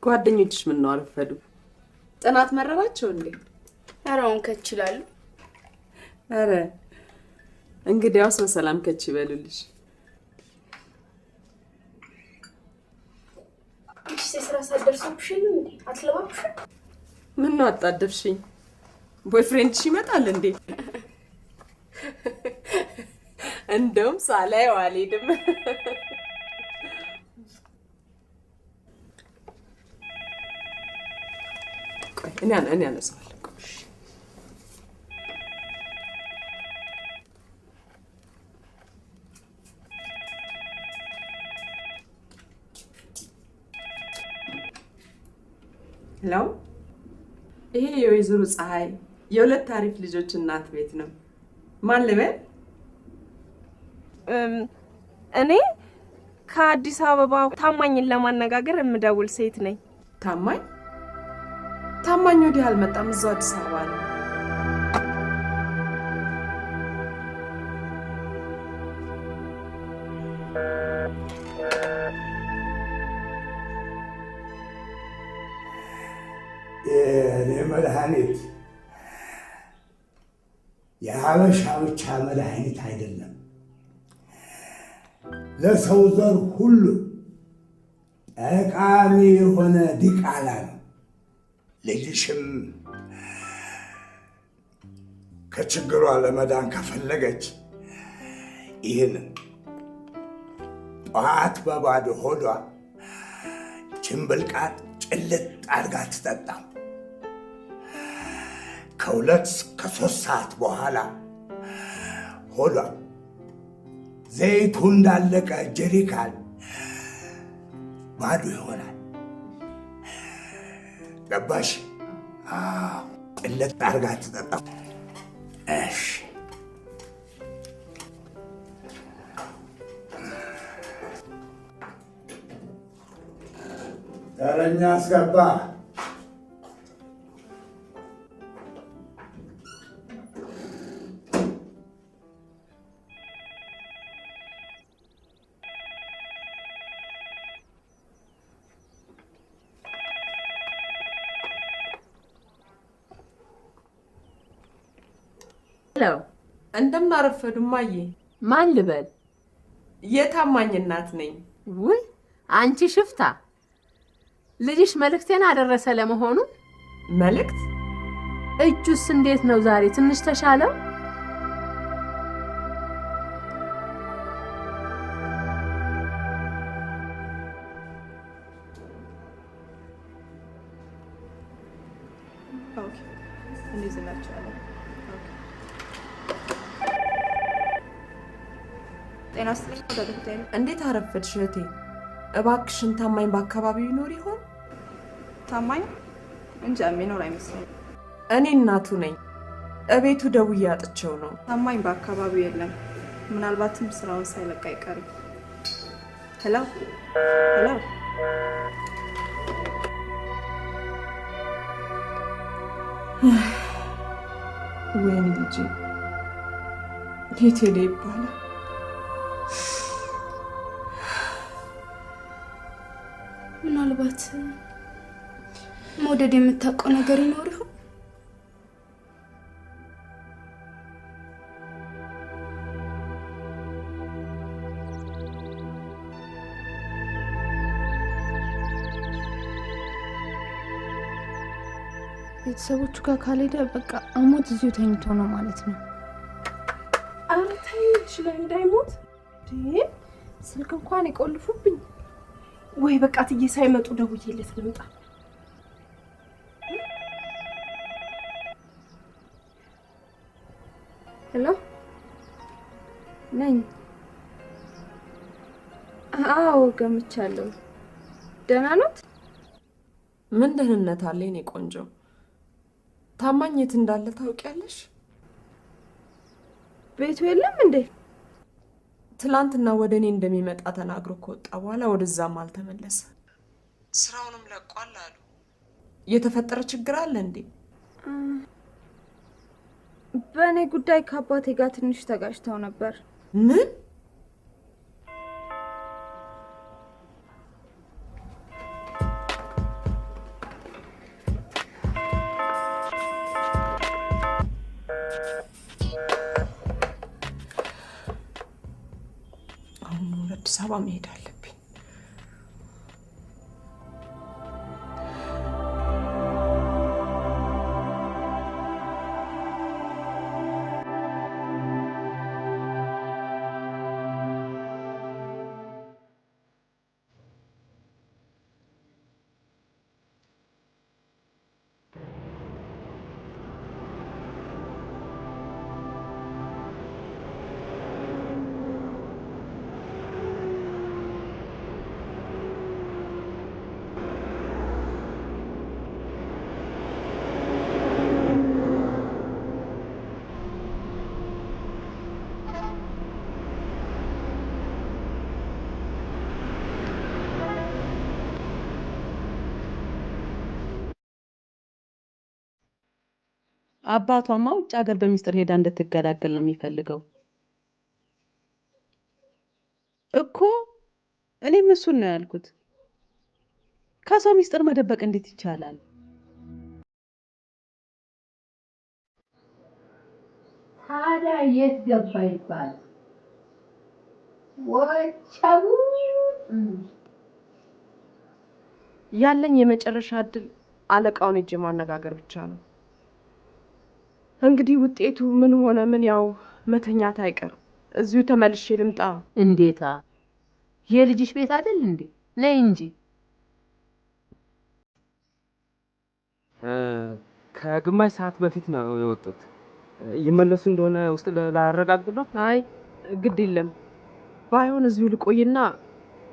ጓደኞችሽ ምን ነው አረፈዱ? ጥናት መረራቸው እንዴ? ኧረ አሁን ከች ይላሉ። ኧረ እንግዲያውስ በሰላም ከች ይበሉልሽ። እሺ ስራ ሳደርሰብሽ ነው እንዴ? አትለባብሽ? ምን ነው አጣደፍሽኝ? ቦይፍሬንድሽ ይመጣል እንዴ? እንደውም ሳላየው አልሄድም። ቆይ እኔ አነሳዋለሁ። ሄሎ፣ ይሄ የወይዘሮ ፀሐይ የሁለት አሪፍ ልጆች እናት ቤት ነው። ማን ልበል? እኔ ከአዲስ አበባ ታማኝን ለማነጋገር የምደውል ሴት ነኝ። ታማኝ? ታማኝ ወዲህ አልመጣም፣ እዛው አዲስ አበባ ነው። የኔ መድኃኒት የሀበሻ ብቻ መድኃኒት አይደለም፣ ለሰው ዘር ሁሉ ጠቃሚ የሆነ ዲቃላ ነው። ልጅሽም ከችግሯ ለመዳን ከፈለገች ይህንን ጠዋት በባዶ ሆዷ ጭንብልቃት ጭልጥ አድርጋ ትጠጣው። ከ2 እስከ 3 ሰዓት በኋላ ሆዷ ዘይቱ እንዳለቀ ጀሪካን ባዶ ይሆናል። ገባሽ? ጭልጥ አድርጋ ትጠጣው። እሺ ተረኛ አስገባ። ሄሎ፣ እንደምን አረፈዱ እማዬ? ማን ልበል? የታማኝ እናት ነኝ። ውይ አንቺ ሽፍታ! ልጅሽ መልእክቴን አደረሰ ለመሆኑ? መልእክት? እጁስ እንዴት ነው ዛሬ? ትንሽ ተሻለው? ኦኬ እንይዝላችኋለን። ጤና ይስጥልኝ ዶክተር። እንዴት አረፈድሽ እህቴ? እባክሽን ታማኝ በአካባቢው ይኖር ይሆን? ታማኝ እንጃ፣ የሚኖር አይመስለኝም። እኔ እናቱ ነኝ። እቤቱ ደውዬ አጥቼው ነው። ታማኝ በአካባቢው የለም። ምናልባትም ስራውን ሳይለቅ አይቀርም። ሄሎ ሄሎ፣ ወይኔ ልጄ የት ሄደ ይባላል? ምናልባት መውደድ የምታውቀው ነገር ይኖር ይሆን? ቤተሰቦቹ ጋር ካልሄደ በቃ አሞት እዚሁ ተኝቶ ነው ማለት ነው። ኧረ ተይ ልጅ ላይ እንዳይሞት። ስልክ እንኳን ይቆልፉብኝ። ወይ በቃ ትዬ ሳይመጡ ደውዬለት ልምጣ። ሄሎ ነኝ። አዎ ገምቻለሁ። ደህና ኖት? ምን ደህንነት አለ የኔ ቆንጆ? ታማኝ የት እንዳለ ታውቂያለሽ? ቤቱ የለም እንዴ? ትላንትና ወደ እኔ እንደሚመጣ ተናግሮ ከወጣ በኋላ ወደዛም አልተመለሰ። ስራውንም ለቋል አሉ። የተፈጠረ ችግር አለ እንዴ? በእኔ ጉዳይ ከአባቴ ጋር ትንሽ ተጋጭተው ነበር። ምን? አዲስ አበባ መሄድ አለብኝ። አባቷማ ውጭ ሀገር በሚስጥር ሄዳ እንድትገላገል ነው የሚፈልገው እኮ። እኔም እሱን ነው ያልኩት። ከሰው ሚስጥር መደበቅ እንዴት ይቻላል? ታዲያ የት ገባ ይባል? ወቻው ያለኝ የመጨረሻ እድል አለቃውን እጅ ማነጋገር ብቻ ነው። እንግዲህ ውጤቱ ምን ሆነ ምን ያው መተኛት አይቀርም። እዚሁ ተመልሼ ልምጣ። እንዴታ የልጅሽ ቤት አይደል እንዴ? ነይ እንጂ። ከግማሽ ሰዓት በፊት ነው የወጡት። ይመለሱ እንደሆነ ውስጥ ላረጋግጥ ነው። አይ ግድ የለም፣ ባይሆን እዚሁ ልቆይና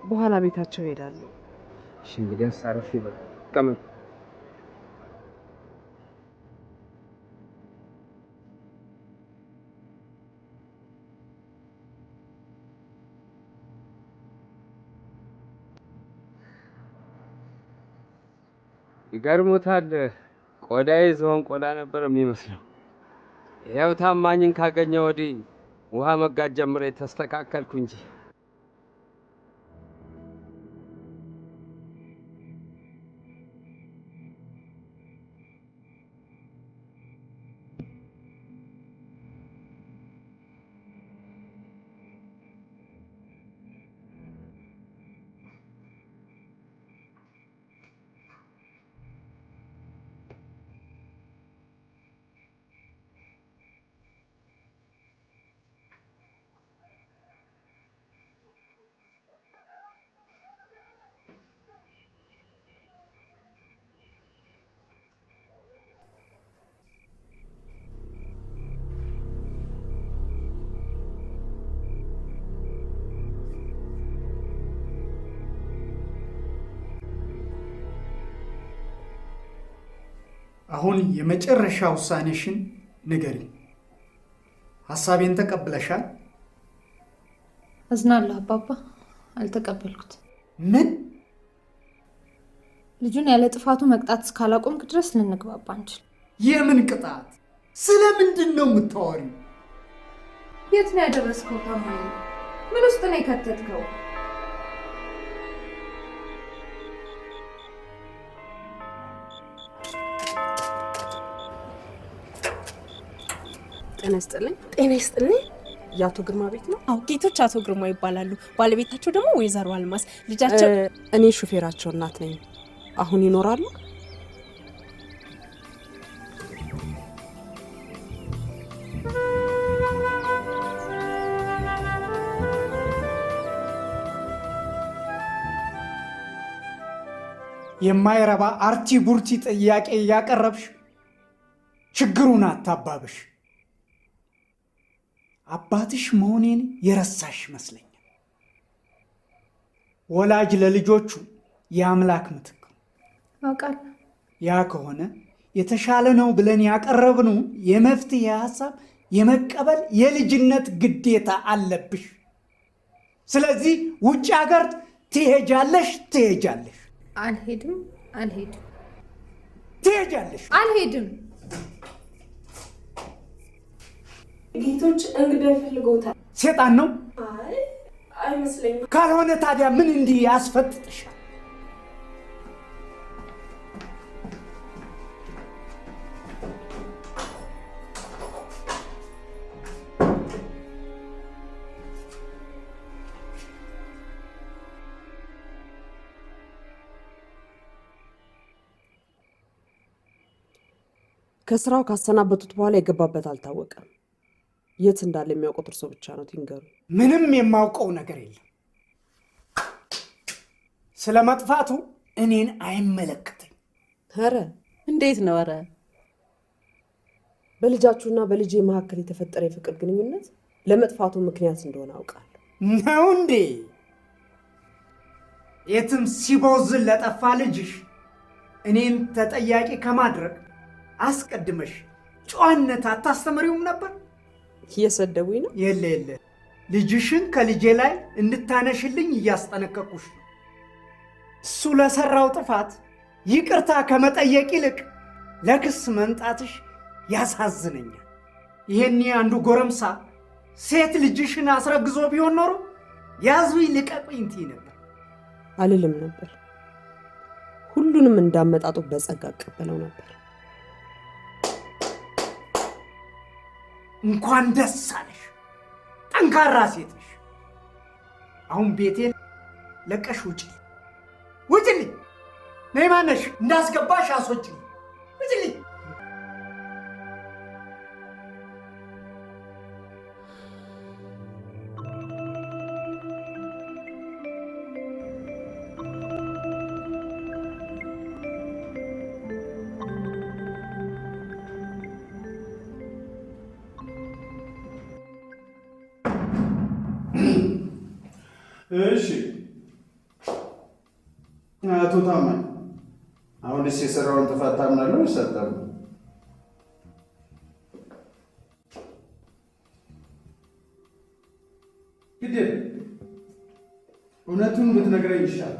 በኋላ ቤታቸው እሄዳለሁ። እሺ እንግዲህ አሳረፍ ይበል። ተቀመጥ። ይገርሞታል። ቆዳዬ ዝሆን ቆዳ ነበር የሚመስለው። ያው ታማኝን ካገኘ ወዲህ ውሃ መጋት ጀምሬ ተስተካከልኩ እንጂ። አሁን የመጨረሻ ውሳኔሽን ንገሪኝ። ሐሳቤን ተቀብለሻል? አዝናለሁ አባባ፣ አልተቀበልኩት። ምን? ልጁን ያለ ጥፋቱ መቅጣት እስካላቆምክ ድረስ ልንግባባ አንችል። የምን ቅጣት? ስለምንድን ነው የምታወሪው? የት ነው ያደረስከው? ታማኝ ምን ውስጥ ነው የከተትከው? ጤና ይስጥልኝ። ጤና ይስጥልኝ። የአቶ ግርማ ቤት ነው? አዎ፣ ጌቶች አቶ ግርማ ይባላሉ። ባለቤታቸው ደግሞ ወይዘሮ አልማዝ። ልጃቸው እኔ ሹፌራቸው እናት ነኝ። አሁን ይኖራሉ? የማይረባ አርቲ ቡርቲ ጥያቄ እያቀረብሽ ችግሩን አታባብሽ። አባትሽ መሆኔን የረሳሽ ይመስለኛል። ወላጅ ለልጆቹ የአምላክ ምትክ አውቃለሁ። ያ ከሆነ የተሻለ ነው ብለን ያቀረብነው የመፍትሄ ሀሳብ የመቀበል የልጅነት ግዴታ አለብሽ። ስለዚህ ውጭ ሀገር ትሄጃለሽ። አልሄድም። ትሄጃለሽ። አልሄድም። ጌቶች እንግዳ ይፈልገውታል። ሴጣን ነው? አይ አይመስለኝም። ካልሆነ ታዲያ ምን እንዲህ ያስፈጥጥሻል? ከስራው ካሰናበቱት በኋላ የገባበት አልታወቀም። የት እንዳለ የሚያውቁት እርሶ ብቻ ነው። ይንገሩ። ምንም የማውቀው ነገር የለም። ስለ መጥፋቱ እኔን አይመለከተኝ። ኧረ እንዴት ነው? ኧረ በልጃችሁና በልጄ መካከል የተፈጠረ የፍቅር ግንኙነት ለመጥፋቱ ምክንያት እንደሆነ አውቃለሁ። ነው እንዴ? የትም ሲቦዝን ለጠፋ ልጅሽ እኔን ተጠያቂ ከማድረግ አስቀድመሽ ጨዋነት አታስተምሪውም ነበር? እየሰደቡኝ ነው? የለ የለ፣ ልጅሽን ከልጄ ላይ እንድታነሽልኝ እያስጠነቀቁሽ ነው። እሱ ለሰራው ጥፋት ይቅርታ ከመጠየቅ ይልቅ ለክስ መምጣትሽ ያሳዝነኛል። ይሄኔ አንዱ ጎረምሳ ሴት ልጅሽን አስረግዞ ቢሆን ኖሮ ያዙኝ ልቀቁኝ ትይ ነበር። አልልም ነበር። ሁሉንም እንዳመጣጡ በጸጋ እቀበለው ነበር። እንኳን ደስ አለሽ፣ ጠንካራ ሴት ነሽ። አሁን ቤቴን ለቀሽ ውጪ። ውጪልኝ! ነይ ማነሽ? እንዳስገባሽ አስወጪኝ። ውጪልኝ! እሺ አቶ ታማኝ፣ አሁንስ የሰራውን ጥፋት ታምናለህ ወይስ አታምንም? ግድ እውነቱን ብትነግረኝ ይሻላል።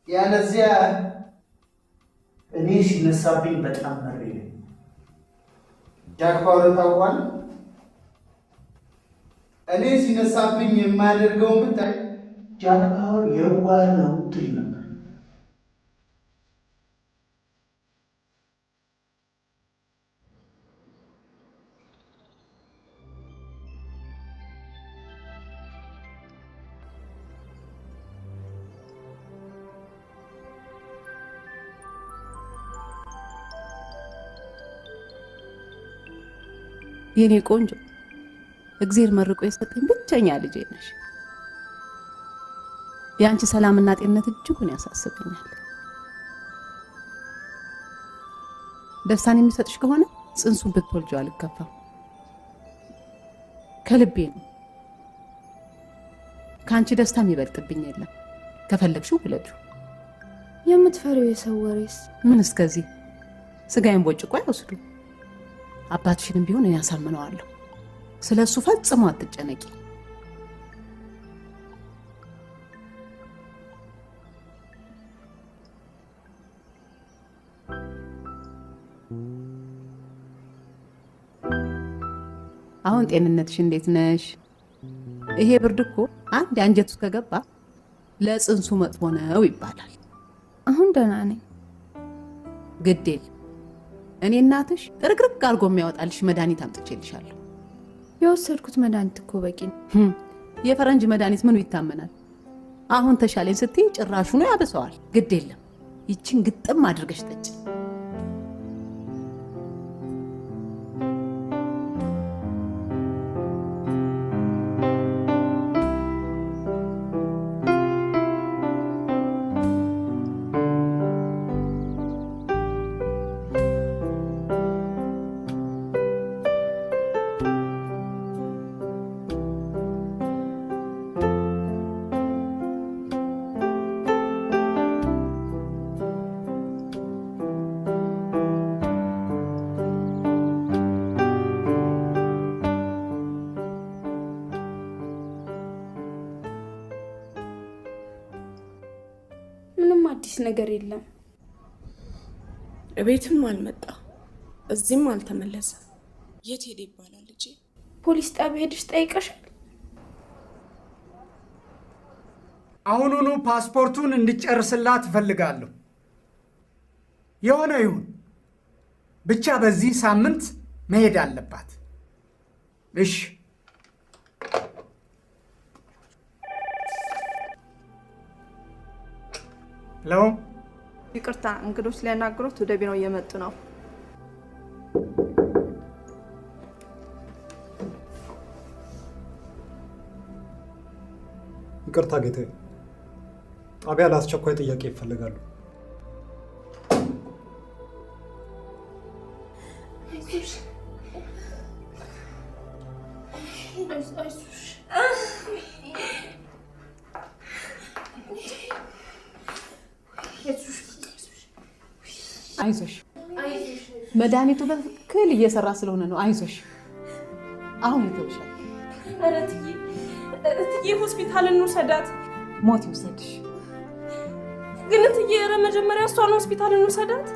ያለዚያ እኔ ሲነሳብኝ በጣም መሬ ነኝ። ጃክ ፓወርን ታውቋለህ? እኔ ሲነሳብኝ የማያደርገውን ብታይ ጃክ ፓወር የዋህ ነው ትል ነበር። የኔ ቆንጆ እግዜር መርቆ የሰጠኝ ብቸኛ ልጄ ነሽ። የአንቺ ሰላምና ጤንነት እጅጉን ያሳስበኛል። ደስታን የሚሰጥሽ ከሆነ ጽንሱን ብትወልጂው አልከፋም። ከልቤ ነው። ከአንቺ ደስታ የሚበልጥብኝ የለም። ከፈለግሽው ውለጂው። የምትፈሪው የሰው ወሬስ? ምን እስከዚህ ስጋዬን ቦጭቆ አይወስዱ። አባትሽንም ቢሆን እኔ ያሳምነዋለሁ። ስለ እሱ ፈጽሞ አትጨነቂ። አሁን ጤንነትሽ እንዴት ነሽ? ይሄ ብርድ እኮ አንድ አንጀት ውስጥ ከገባ ለጽንሱ መጥፎ ነው ይባላል። አሁን ደህና ነኝ። ግዴል እኔ እናትሽ ጥርግርግ አድርጎ የሚያወጣልሽ መድኃኒት አምጥቼልሻለሁ። የወሰድኩት መድኃኒት እኮ በቂ ነው። የፈረንጅ መድኃኒት ምኑ ይታመናል? አሁን ተሻለኝ ስትይ ጭራሹ ነው ያበሰዋል። ግድ የለም ይችን ግጥም አድርገሽ ጠጪ። አዲስ ነገር የለም። እቤትም አልመጣ፣ እዚህም አልተመለሰ። የት ሄደ ይባላል? ልጄ ፖሊስ ጣቢያ ሄደሽ ጠይቀሻል? አሁኑኑ ፓስፖርቱን እንድጨርስላት እፈልጋለሁ። የሆነ ይሁን ብቻ በዚህ ሳምንት መሄድ አለባት። እሺ። ሄሎ፣ ይቅርታ፣ እንግዶች ሊያናግሩት ወደ ቢሮ እየመጡ ነው። ይቅርታ ጌታዬ፣ ጣቢያ ለአስቸኳይ ጥያቄ ይፈልጋሉ። አይዞሽ፣ መድኃኒቱ በትክክል እየሰራ ስለሆነ ነው። አይዞሽ፣ አሁን ይተውሻል። ኧረ እትዬ ሆስፒታል እንውሰዳት። ሞት ይውሰድሽ። ግን እትዬ፣ ኧረ መጀመሪያ እሷን ሆስፒታል እንውሰዳት።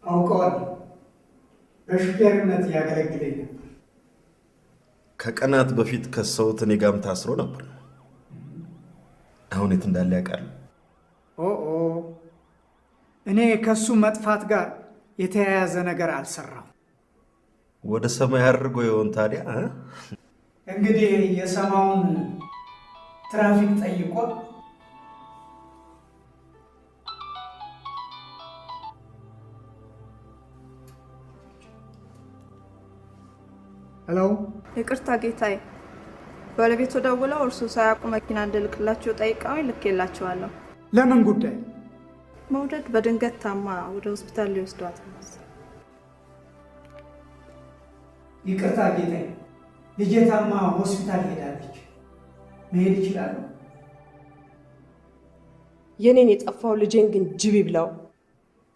አውቀዋለሁ። በሹፌርነት ያገለግለኝ ነበር። ከቀናት በፊት ከሰውት እኔ ጋርም ታስሮ ነበር። አሁን የት እንዳለ ያውቃል? ኦኦ፣ እኔ ከሱ መጥፋት ጋር የተያያዘ ነገር አልሰራም። ወደ ሰማይ አድርጎ ይሆን ታዲያ? እንግዲህ የሰማውን ትራፊክ ጠይቆ ሄሎ። ይቅርታ ጌታዬ፣ ባለቤቱ ደውለው እርሱ ሳያውቁ መኪና እንድልክላቸው ጠይቀው ልኬላቸዋለሁ። ለምን ጉዳይ? መውደድ በድንገት ታማ ወደ ሆስፒታል ሊወስዷት ነው። ይቅርታ ጌታዬ፣ ልጄ ታማ ሆስፒታል ሄዳለች። መሄድ ይችላሉ? የኔን የጠፋው ልጄን ግን ጅብ ይብላው።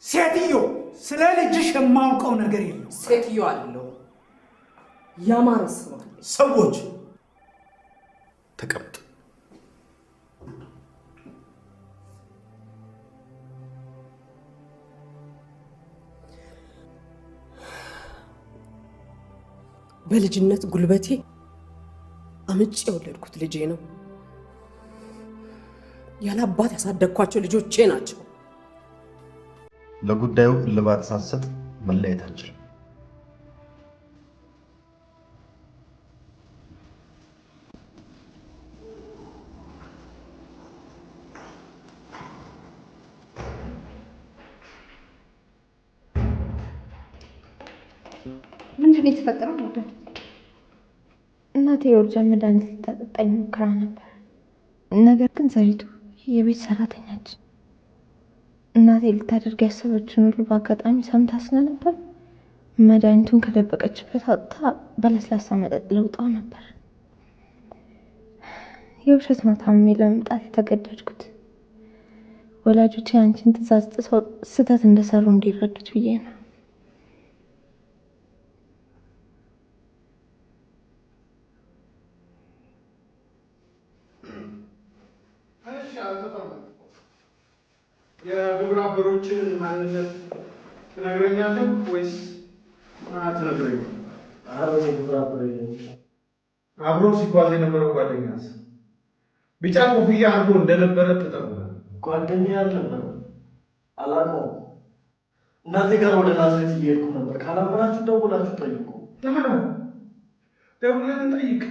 ሴትዮ፣ ስለ ልጅሽ የማውቀው ነገር የለም። ሴትዮ አለው ያማረ ሰው። ሰዎች ተቀምጡ። በልጅነት ጉልበቴ አምጬ የወለድኩት ልጄ ነው። ያለ አባት ያሳደግኳቸው ልጆቼ ናቸው። ለጉዳዩ እልባት ሳትሰጥ መለየት አንችልም። ምንድን ነው የተፈጠረው? እናቴ የውርጃ መድኃኒት ልታጠጣኝ ሞክራ ነበር። ነገር ግን ዘሪቱ የቤት ሰራተኛችን እናቴ ልታደርግ ያሰበችን ሁሉ በአጋጣሚ ሰምታ ስለነበር መድኃኒቱን ከደበቀችበት አውጥታ በለስላሳ መጠጥ ለውጣው ነበር። የውሸት ነው ታምሜ ለመምጣት የተገደድኩት። ወላጆቼ አንቺን ትእዛዝ ጥሰው ስህተት እንደሰሩ እንዲረዱት ብዬ ነው። የግብረ አበሮችን ማንነት ትነግረኛለህ ወይስ አትነግረኝም? አብሮ ሲጓዝ የነበረው ጓደኛስ? ቢጫ ኮፍያ አድርጎ እንደነበረ ትጠቁማለህ? ጓደኛ ያልነበረ አላውቀውም። እናቴ ጋር ወደ ናዝሬት እየሄድኩ ነበር። ካላመናችሁ ደውላችሁ ጠይቁ። ደውለን ጠይቅ።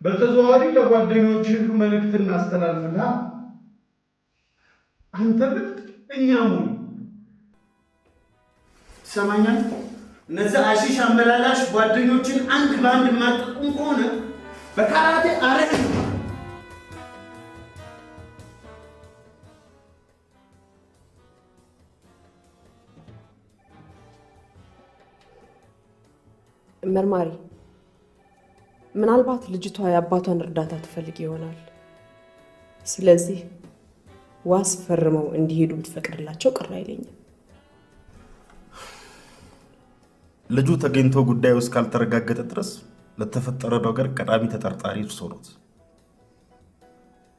በተዘዋዋሪ ለጓደኞችህ መልእክት እናስተላልፍና አንተ ብት እኛ ሙሉ ሰማኛል። እነዛ አሺሽ አመላላሽ ጓደኞችን አንድ በአንድ ማጠቁም ከሆነ በካራቴ አረህ መርማሪ፣ ምናልባት ልጅቷ የአባቷን እርዳታ ትፈልግ ይሆናል። ስለዚህ ዋስ ፈርመው እንዲሄዱ ብትፈቅድላቸው ቅር አይለኝም። ልጁ ተገኝቶ ጉዳዩ እስካልተረጋገጠ ድረስ ለተፈጠረ ነገር ቀዳሚ ተጠርጣሪ እርስዎ ኖት።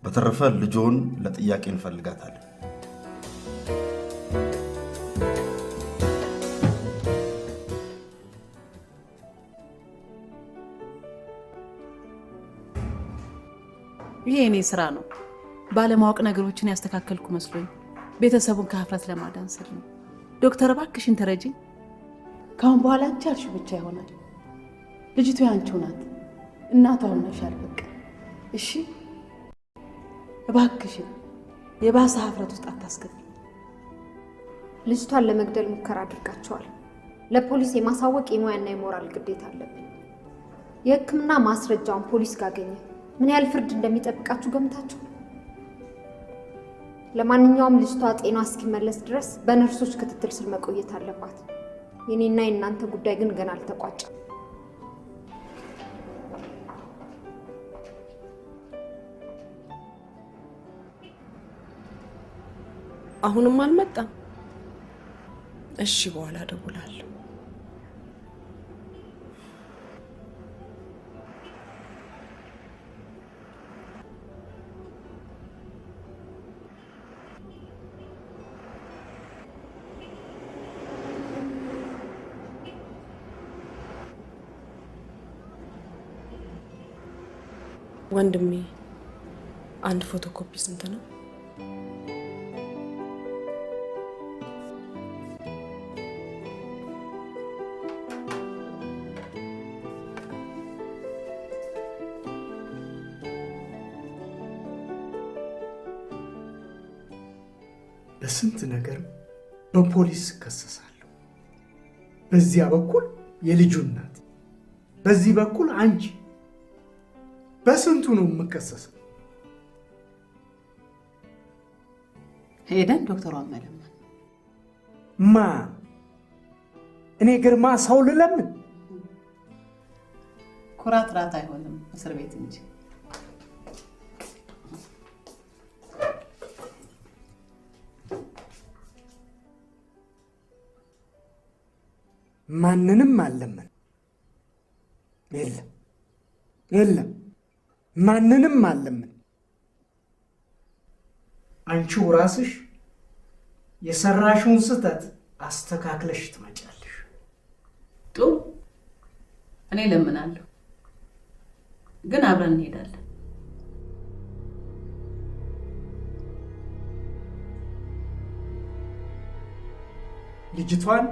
በተረፈ ልጆን ለጥያቄ እንፈልጋታለን። ይሄ እኔ ስራ ነው። ባለማወቅ ነገሮችን ያስተካከልኩ መስሎኝ ቤተሰቡን ከሀፍረት ለማዳን ስል ነው። ዶክተር እባክሽን ተረጂኝ። ካሁን በኋላ አንቺ ያልሽው ብቻ ይሆናል። ልጅቱ ያንቺው ናት። እናቷ ሆነሻል። በቃ እሺ፣ እባክሽን የባሰ ሀፍረት ውስጥ አታስገቢ። ልጅቷን ለመግደል ሙከራ አድርጋቸዋል። ለፖሊስ የማሳወቅ የሙያና የሞራል ግዴታ አለብኝ። የሕክምና ማስረጃውን ፖሊስ ካገኘ ምን ያህል ፍርድ እንደሚጠብቃችሁ ገምታችሁ? ለማንኛውም ልጅቷ ጤና እስኪመለስ ድረስ በነርሶች ክትትል ስር መቆየት አለባት። የኔና የእናንተ ጉዳይ ግን ገና አልተቋጨም። አሁንም አልመጣም። እሺ፣ በኋላ እደውላለሁ። ወንድሜ፣ አንድ ፎቶኮፒ ስንት ነው? በስንት ነገር በፖሊስ እከሰሳለሁ። በዚያ በኩል የልጁ እናት፣ በዚህ በኩል አንቺ። በስንቱ ነው የምከሰሰው? ሄደን ዶክተሯን መለመን። ማ እኔ ግርማ ሰው ልለምን? ኩራት ራት አይሆንም፣ እስር ቤት እንጂ። ማንንም አለምን። የለም የለም፣ ማንንም አለምን። አንቺው ራስሽ የሰራሽውን ስህተት አስተካክለሽ ትመጫለሽ። ጥሩ፣ እኔ ለምናለሁ፣ ግን አብረን እንሄዳለን። ልጅቷን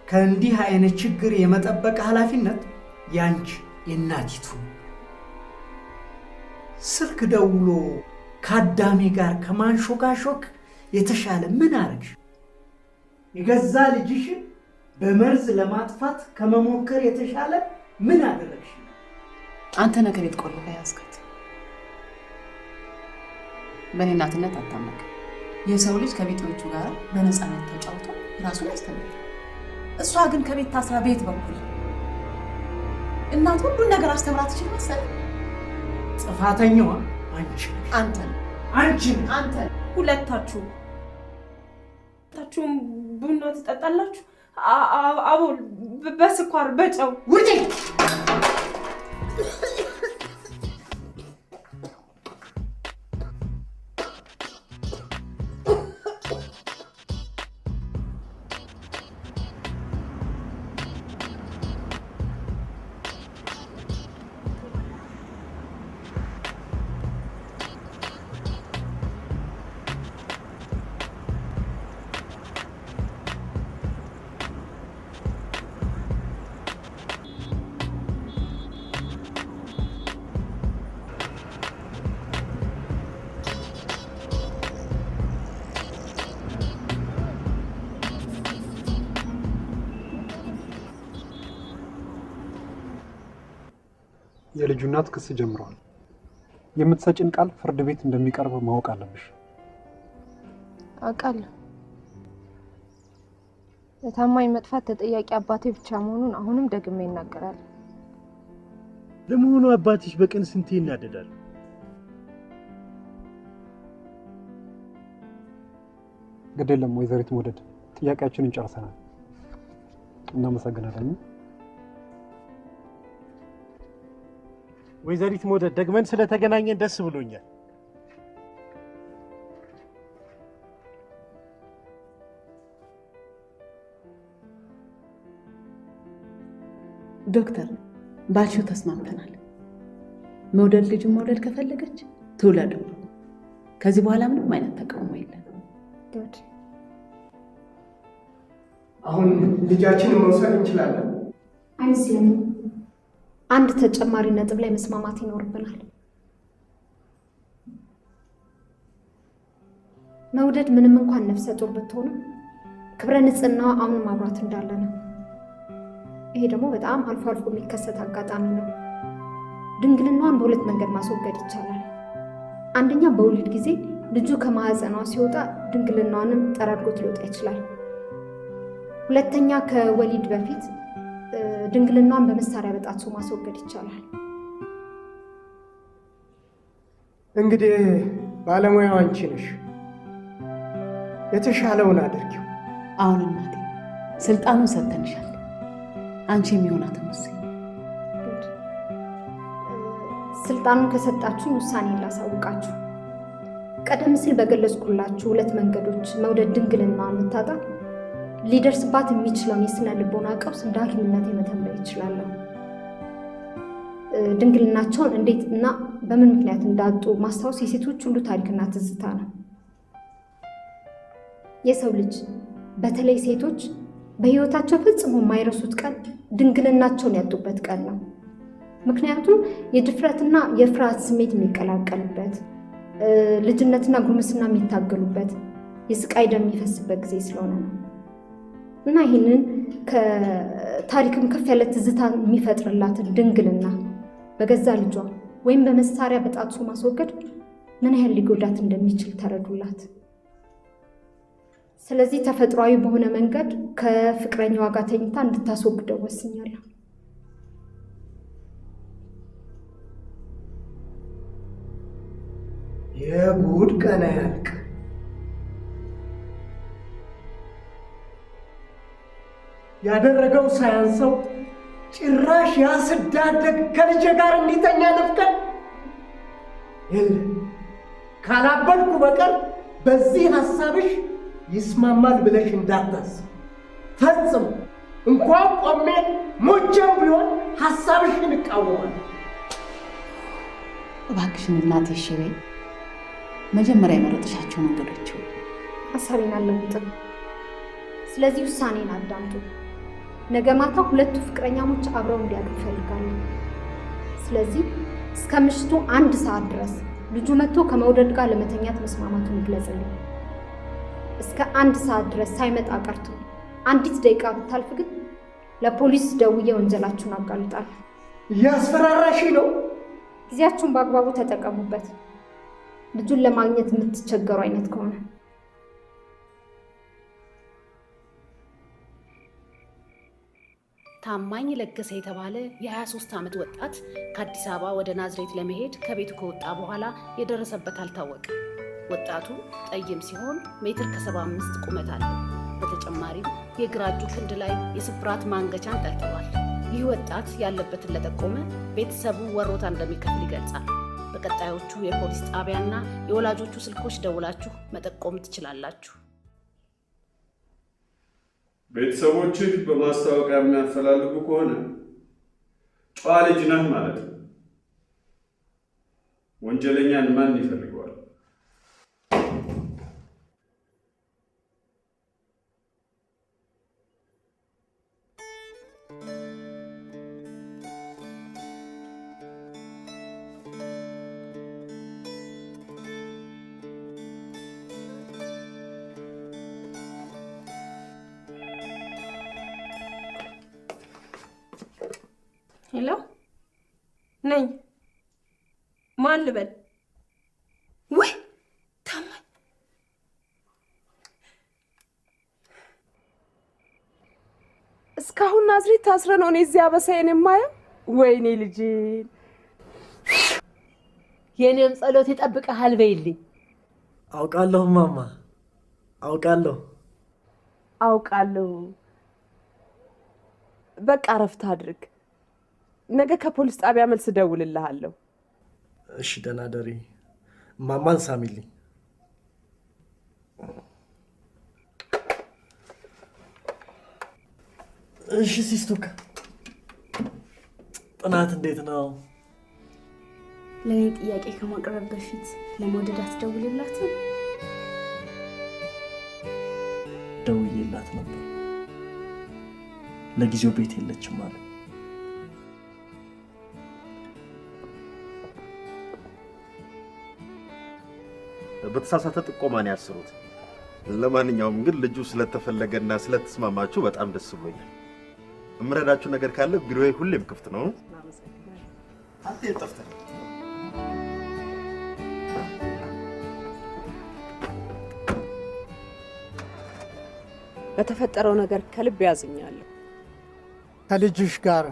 ከእንዲህ አይነት ችግር የመጠበቅ ኃላፊነት ያንቺ የእናቲቱ። ስልክ ደውሎ ከአዳሜ ጋር ከማንሾካሾክ የተሻለ ምን አረግሽ? የገዛ ልጅሽን በመርዝ ለማጥፋት ከመሞከር የተሻለ ምን አደረግሽ? አንተ ነገር የትቆልፈ ያዝከት። በእኔ እናትነት አታመቅ። የሰው ልጅ ከቤቶቹ ጋር በነፃነት ተጫውቶ ራሱን ያስተምራል። እሷ ግን ከቤት ታስራ ቤት በኩል እናት ሁሉን ነገር አስተምራ ትችል መሰለህ? ጥፋተኛዋ አንቺ። አንተ ሁለታችሁም ቡና ትጠጣላችሁ? አቦል በስኳር በጨው ውጪ። የልጁ እናት ክስ ጀምረዋል። የምትሰጭን ቃል ፍርድ ቤት እንደሚቀርብ ማወቅ አለብሽ። አውቃለሁ። ለታማኝ መጥፋት ተጠያቂ አባቴ ብቻ መሆኑን አሁንም ደግሜ ይናገራል። ለመሆኑ አባትሽ በቀን ስንቴ ይናደዳል? ግድ የለም ወይዘሪት መውደድ፣ ጥያቄያችንን ጨርሰናል። እናመሰግናለን። ወይዘሪት ሞደድ ደግመን ስለተገናኘን ደስ ብሎኛል። ዶክተር ባልሽው ተስማምተናል። መውደድ ልጅን መውለድ ከፈለገች ትውለደው። ከዚህ በኋላ ምንም አይነት ተቃውሞ የለም። አሁን ልጃችንን መውሰድ እንችላለን? አይመስለኝም። አንድ ተጨማሪ ነጥብ ላይ መስማማት ይኖርብናል። መውደድ ምንም እንኳን ነፍሰ ጡር ብትሆንም ክብረ ንጽህናዋ አሁንም አብሯት እንዳለ ነው። ይሄ ደግሞ በጣም አልፎ አልፎ የሚከሰት አጋጣሚ ነው። ድንግልናዋን በሁለት መንገድ ማስወገድ ይቻላል። አንደኛ በወሊድ ጊዜ ልጁ ከማህፀኗ ሲወጣ ድንግልናዋንም ጠራርጎት ሊወጣ ይችላል። ሁለተኛ ከወሊድ በፊት ድንግልናዋን በመሳሪያ በጣጥሶ ማስወገድ ይቻላል። እንግዲህ ባለሙያው አንቺ ነሽ፣ የተሻለውን አድርጊው። አሁን እናቴ ስልጣኑን ሰጥተንሻል። አንቺ የሚሆናትን ወስኝ። ስልጣኑን ከሰጣችሁኝ ውሳኔን ላሳውቃችሁ። ቀደም ሲል በገለጽኩላችሁ ሁለት መንገዶች መውደድ ድንግልና የምታጣ ሊደርስባት የሚችለውን የስነ ልቦና ቀውስ እንደ ሐኪምነት መተንበይ ይችላለሁ። ድንግልናቸውን እንዴት እና በምን ምክንያት እንዳጡ ማስታወስ የሴቶች ሁሉ ታሪክና ትዝታ ነው። የሰው ልጅ በተለይ ሴቶች በህይወታቸው ፈጽሞ የማይረሱት ቀን ድንግልናቸውን ያጡበት ቀን ነው። ምክንያቱም የድፍረትና የፍርሃት ስሜት የሚቀላቀልበት፣ ልጅነትና ጉርምስና የሚታገሉበት፣ የስቃይ ደም የሚፈስበት ጊዜ ስለሆነ ነው እና ይህንን ከታሪክም ከፍ ያለ ትዝታ የሚፈጥርላትን ድንግልና በገዛ ልጇ ወይም በመሳሪያ በጣጥሶ ማስወገድ ምን ያህል ሊጎዳት እንደሚችል ተረዱላት። ስለዚህ ተፈጥሯዊ በሆነ መንገድ ከፍቅረኛዋ ጋር ተኝታ እንድታስወግደው ወስኛለሁ። የጉድ ቀን ያልቅ። ያደረገው ሳያንሰው ጭራሽ ያስዳደግ ከልጄ ጋር እንዲተኛ ነፍቀን የለ ካላበድኩ በቀር በዚህ ሐሳብሽ ይስማማል ብለሽ እንዳታስብ ፈጽሞ። እንኳን ቆሜ ሞቼም ቢሆን ሐሳብሽን እቃወማለሁ። እባክሽን እናቴ እሺ በይ። መጀመሪያ የመረጥሻቸው መንገዶች ሐሳቤን አልለውጥም። ስለዚህ ውሳኔን አዳምጡ። ነገ ማታ ሁለቱ ፍቅረኛሞች አብረው እንዲያድሩ እፈልጋለሁ። ስለዚህ እስከ ምሽቱ 1 ሰዓት ድረስ ልጁ መጥቶ ከመውደድ ጋር ለመተኛት መስማማቱን ይግለጽልኝ። እስከ 1 ሰዓት ድረስ ሳይመጣ ቀርቶ አንዲት ደቂቃ ብታልፍ ግን ለፖሊስ ደውዬ ወንጀላችሁን አጋልጣለሁ። እያስፈራራሽ ነው። ጊዜያችሁን በአግባቡ ተጠቀሙበት። ልጁን ለማግኘት የምትቸገሩ አይነት ከሆነ ታማኝ ለገሰ የተባለ የ23 ዓመት ወጣት ከአዲስ አበባ ወደ ናዝሬት ለመሄድ ከቤቱ ከወጣ በኋላ የደረሰበት አልታወቀም። ወጣቱ ጠይም ሲሆን ሜትር ከ75 ቁመት አለው። በተጨማሪም የግራ እጁ ክንድ ላይ የስብራት ማንገቻን ጠልጥሏል። ይህ ወጣት ያለበትን ለጠቆመ ቤተሰቡ ወሮታ እንደሚከፍል ይገልጻል። በቀጣዮቹ የፖሊስ ጣቢያና የወላጆቹ ስልኮች ደውላችሁ መጠቆም ትችላላችሁ። ቤተሰቦችህ በማስታወቂያ የሚያፈላልጉ ከሆነ ጨዋ ልጅ ነህ ማለት ነው። ወንጀለኛን ማን ይፈልገዋል? ሄሎ ነኝ። ማን ልበል? ወይ ታማኝ እስካሁን ናዝሬት ታስረ ነው እኔ እዚህ አበሳዬን የማየው። ወይኔ ልጄን። የኔም ጸሎት ይጠብቅሃል በይልኝ። አውቃለሁ ማማ፣ አውቃለሁ። በቃ እረፍት አድርግ። ነገ ከፖሊስ ጣቢያ መልስ እደውልልሃለሁ። እሺ፣ ደህና ደሪ። ማማን ሳሚልኝ። እሺ ሲስቱካ፣ ጥናት እንዴት ነው? ለእኔ ጥያቄ ከማቅረብ በፊት ለመውደድ አትደውልላትም? ደውዬላት ነበር። ለጊዜው ቤት የለችም አለ። በተሳሳተ ጥቆማ ነው ያሰሩት። ለማንኛውም ግን ልጁ ስለተፈለገና ስለተስማማችሁ በጣም ደስ ብሎኛል። እምረዳችሁ ነገር ካለ ቢሮዬ ሁሌም ክፍት ነው። አንተ የጠፍተህ በተፈጠረው ነገር ከልብ ያዝኛለሁ። ከልጅሽ ጋር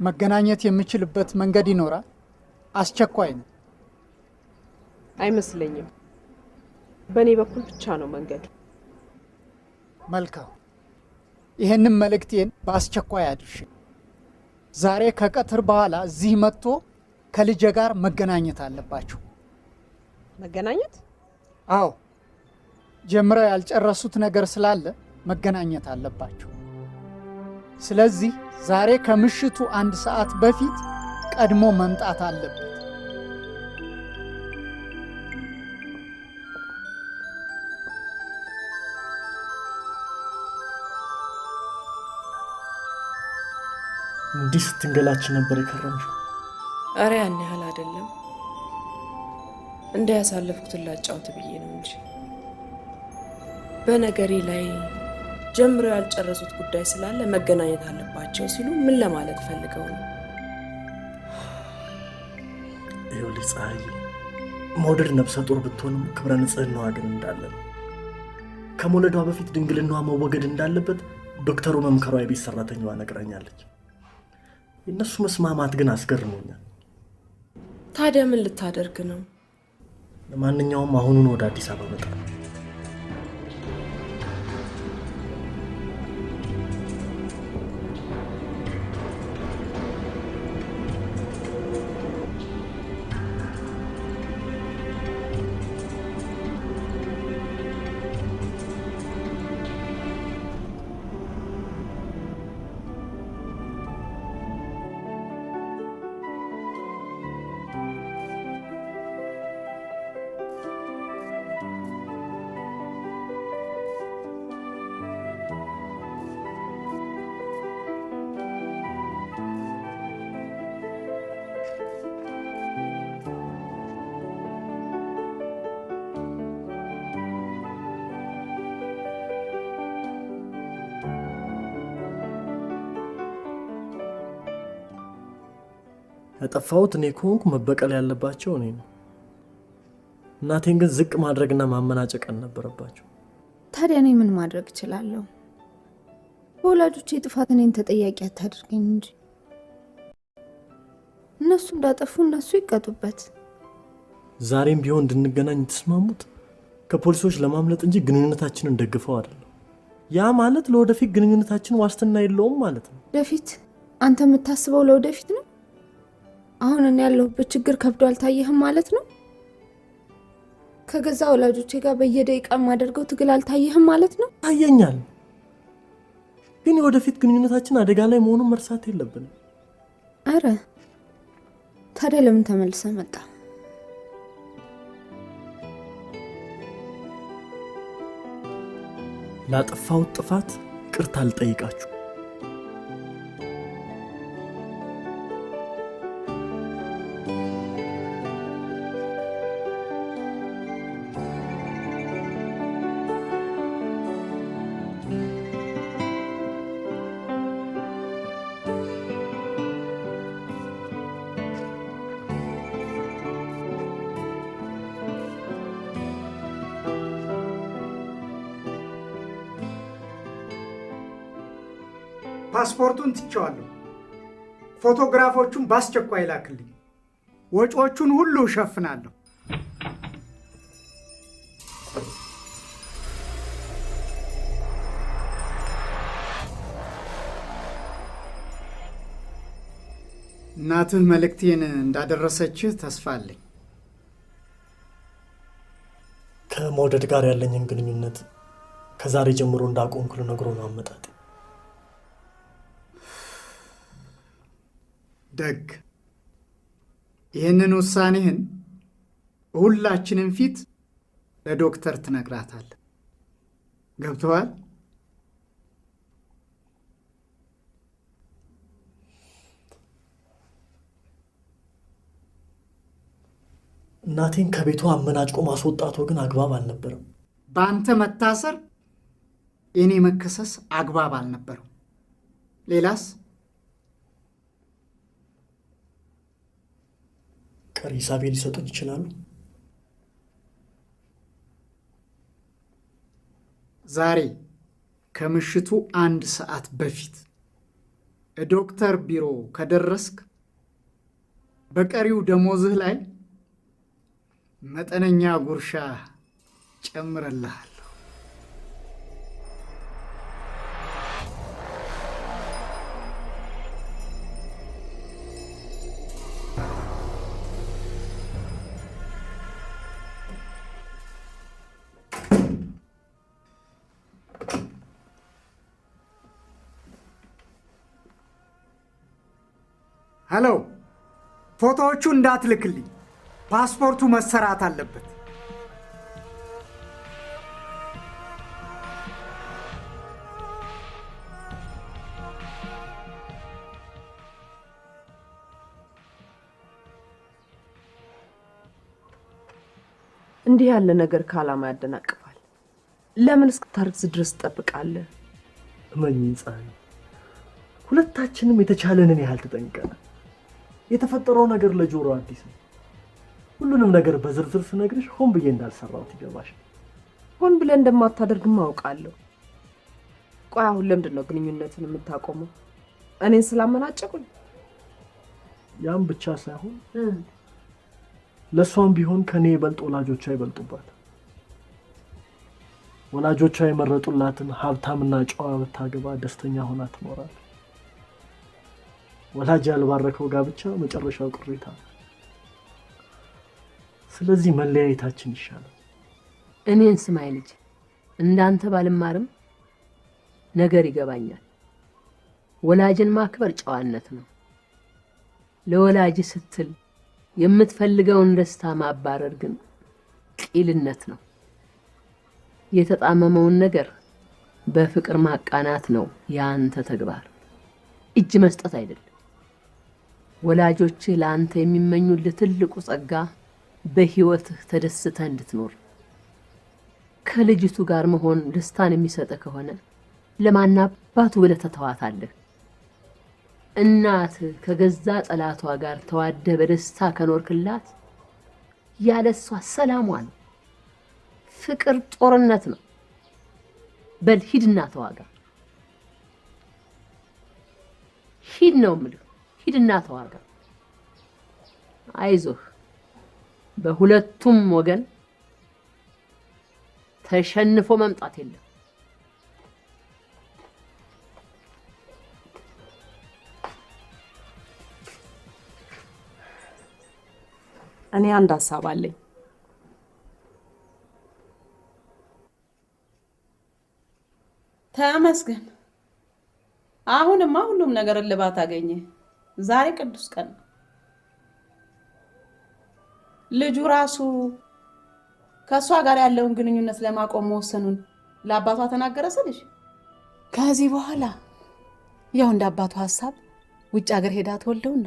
መገናኘት የምችልበት መንገድ ይኖራል? አስቸኳይ ነው። አይመስለኝም። በእኔ በኩል ብቻ ነው መንገዱ። መልካም። ይህንን መልእክቴን በአስቸኳይ አድርሽ። ዛሬ ከቀትር በኋላ እዚህ መጥቶ ከልጄ ጋር መገናኘት አለባችሁ። መገናኘት? አዎ፣ ጀምረው ያልጨረሱት ነገር ስላለ መገናኘት አለባችሁ። ስለዚህ ዛሬ ከምሽቱ 1 ሰዓት በፊት ቀድሞ መምጣት አለበት። እንዲህ ስትንገላች ነበር የከረምሽው? አረ ያን ያህል አይደለም። እንዳያሳለፍኩትን ላጫውት ብዬ ነው እንጂ በነገሬ ላይ ጀምረው ያልጨረሱት ጉዳይ ስላለ መገናኘት አለባቸው ሲሉ ምን ለማለት ፈልገው ነው? ይኸውልሽ ፀሐይ፣ መውደድ ነፍሰ ጡር ብትሆንም ክብረ ንጽህናዋ ግን እንዳለ ነው። ከመውለዷ በፊት ድንግልናዋ መወገድ እንዳለበት ዶክተሩ መምከሯ የቤት ሰራተኛዋ ነግራኛለች። የእነሱ መስማማት ግን አስገርሞኛል። ታዲያ ምን ልታደርግ ነው? ለማንኛውም አሁኑን ወደ አዲስ አበባ መጣ። ያጠፋሁት እኔ ከሆንኩ መበቀል ያለባቸው እኔ ነው። እናቴን ግን ዝቅ ማድረግና ማመናጨቅ አልነበረባቸው። ታዲያ እኔ ምን ማድረግ እችላለሁ? በወላጆቼ ጥፋት እኔን ተጠያቂ አታድርገኝ እንጂ እነሱ እንዳጠፉ እነሱ ይቀጡበት። ዛሬም ቢሆን እንድንገናኝ ተስማሙት ከፖሊሶች ለማምለጥ እንጂ ግንኙነታችንን ደግፈው አይደለም። ያ ማለት ለወደፊት ግንኙነታችን ዋስትና የለውም ማለት ነው። ወደፊት? አንተ የምታስበው ለወደፊት ነው? አሁን እኔ ያለሁበት ችግር ከብዶ አልታየህም ማለት ነው? ከገዛ ወላጆቼ ጋር በየደቂቃ የማደርገው ትግል አልታየህም ማለት ነው? ታየኛል። ግን የወደፊት ግንኙነታችን አደጋ ላይ መሆኑን መርሳት የለብንም። አረ ታዲያ ለምን ተመልሰህ መጣ? ላጠፋሁት ጥፋት ይቅርታ አልጠይቃችሁ። ፓስፖርቱን ትቼዋለሁ። ፎቶግራፎቹን በአስቸኳይ ላክልኝ። ወጪዎቹን ሁሉ እሸፍናለሁ። እናትህ መልእክቴን እንዳደረሰችህ ተስፋ አለኝ። ከመውደድ ጋር ያለኝን ግንኙነት ከዛሬ ጀምሮ እንዳቆምኩ ልነግሮ ነው አመጣጤ። ደግ። ይህንን ውሳኔህን ሁላችንም ፊት ለዶክተር ትነግራታለህ። ገብቶሃል? እናቴን ከቤቷ አመናጭቆ ማስወጣቱ ግን አግባብ አልነበረም። በአንተ መታሰር የኔ መከሰስ አግባብ አልነበረም። ሌላስ? ቀሪ ሂሳቤ ሊሰጡኝ ይችላሉ? ዛሬ ከምሽቱ 1 ሰዓት በፊት ዶክተር ቢሮ ከደረስክ በቀሪው ደሞዝህ ላይ መጠነኛ ጉርሻ ጨምረልሃለሁ። ሄሎ፣ ፎቶዎቹ እንዳትልክልኝ፣ ፓስፖርቱ መሰራት አለበት። እንዲህ ያለ ነገር ከዓላማ ያደናቅፋል። ለምን እስክታርግዝ ድረስ ትጠብቃለህ? እመኚኝ ፀሐይ፣ ሁለታችንም የተቻለንን ያህል ተጠንቀናል። የተፈጠረው ነገር ለጆሮ አዲስ ነው። ሁሉንም ነገር በዝርዝር ስነግርሽ ሆን ብዬ እንዳልሰራሁት ይገባሻል። ሆን ብለህ እንደማታደርግም አውቃለሁ። ቆይ አሁን ለምንድን ነው ግንኙነትን የምታቆመው? እኔን ስላመናጨቁኝ? ያም ብቻ ሳይሆን ለእሷም ቢሆን ከኔ ይበልጥ ወላጆቿ ይበልጡባት። ወላጆቿ የመረጡላትን ሀብታምና ጨዋ ብታገባ ደስተኛ ሆና ትኖራለች። ወላጅ ያልባረከው ጋብቻ መጨረሻው ቅሬታ ነው። ስለዚህ መለያየታችን ይሻላል። እኔን ስማይ ልጅ፣ እንዳንተ ባልማርም ነገር ይገባኛል። ወላጅን ማክበር ጨዋነት ነው። ለወላጅ ስትል የምትፈልገውን ደስታ ማባረር ግን ቂልነት ነው። የተጣመመውን ነገር በፍቅር ማቃናት ነው ያንተ ተግባር፣ እጅ መስጠት አይደለም። ወላጆች ለአንተ የሚመኙልህ ትልቁ ጸጋ በህይወትህ ተደስተህ እንድትኖር። ከልጅቱ ጋር መሆን ደስታን የሚሰጥ ከሆነ ለማናባቱ ብለህ ተተዋታለህ። እናት ከገዛ ጠላቷ ጋር ተዋደህ በደስታ ከኖርክላት ያለሷ ሰላሟ ነው። ፍቅር ጦርነት ነው። በል ሂድና ተዋጋ። ሂድ ነው የምልህ፣ ሂድና ተዋጋ። አይዞህ፣ በሁለቱም ወገን ተሸንፎ መምጣት የለም። እኔ አንድ ሀሳብ አለኝ። ተመስገን። አሁንማ ሁሉም ነገር እልባት አገኘ። ዛሬ ቅዱስ ቀን ነው። ልጁ ራሱ ከእሷ ጋር ያለውን ግንኙነት ለማቆም መወሰኑን ለአባቷ ተናገረ ስልሽ፣ ከዚህ በኋላ ያው እንደ አባቷ ሀሳብ ውጭ ሀገር ሄዳ ትወልደውና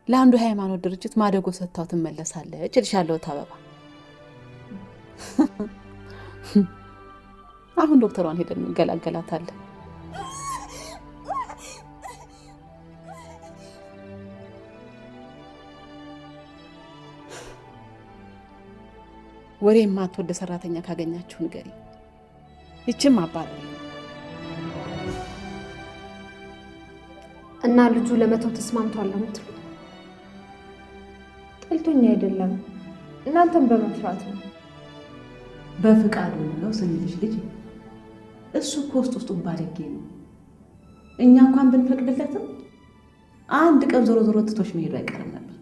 ለአንዱ ሃይማኖት ድርጅት ማደጎ ሰጥታው ትመለሳለች እልሻለሁ። አበባ አሁን ዶክተሯን ሄደን እንገላገላታለን። ወሬ የማትወደ ሰራተኛ ካገኛችሁ ንገሪ። ይችም አባረሪ እና ልጁ ለመተው ተስማምቷል የምትሉ? ጠልቶኛ አይደለም፣ እናንተም በመፍራት ነው። በፍቃዱ ነው ስንልሽ ልጅ፣ እሱ እኮ ውስጡን ባለጌ ነው። እኛ እንኳን ብንፈቅድለትም አንድ ቀን ዞሮ ዞሮ ትቶሽ መሄዱ አይቀርም ነበር።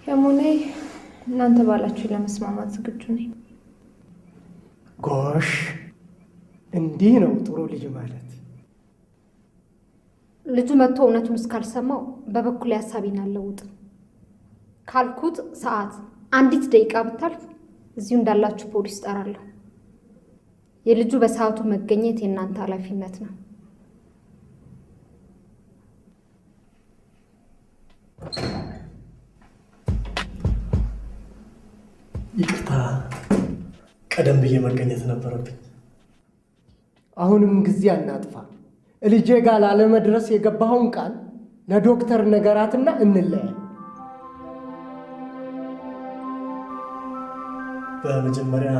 የሙኔ እናንተ ባላችሁ ለመስማማት ዝግጁ ነኝ። ጎሽ፣ እንዲህ ነው ጥሩ ልጅ ማለት። ልጁ መጥቶ እውነቱን እስካልሰማው በበኩል ሀሳቤን አልለውጥም። ካልኩት ሰዓት አንዲት ደቂቃ ብታልፍ እዚሁ እንዳላችሁ ፖሊስ ጠራለሁ። የልጁ በሰዓቱ መገኘት የእናንተ ኃላፊነት ነው። ይቅርታ፣ ቀደም ብዬ መገኘት ነበረብኝ። አሁንም ጊዜ አናጥፋ። ልጄ ጋር ላለመድረስ የገባኸውን ቃል ለዶክተር ነገራትና እንለያይ። በመጀመሪያ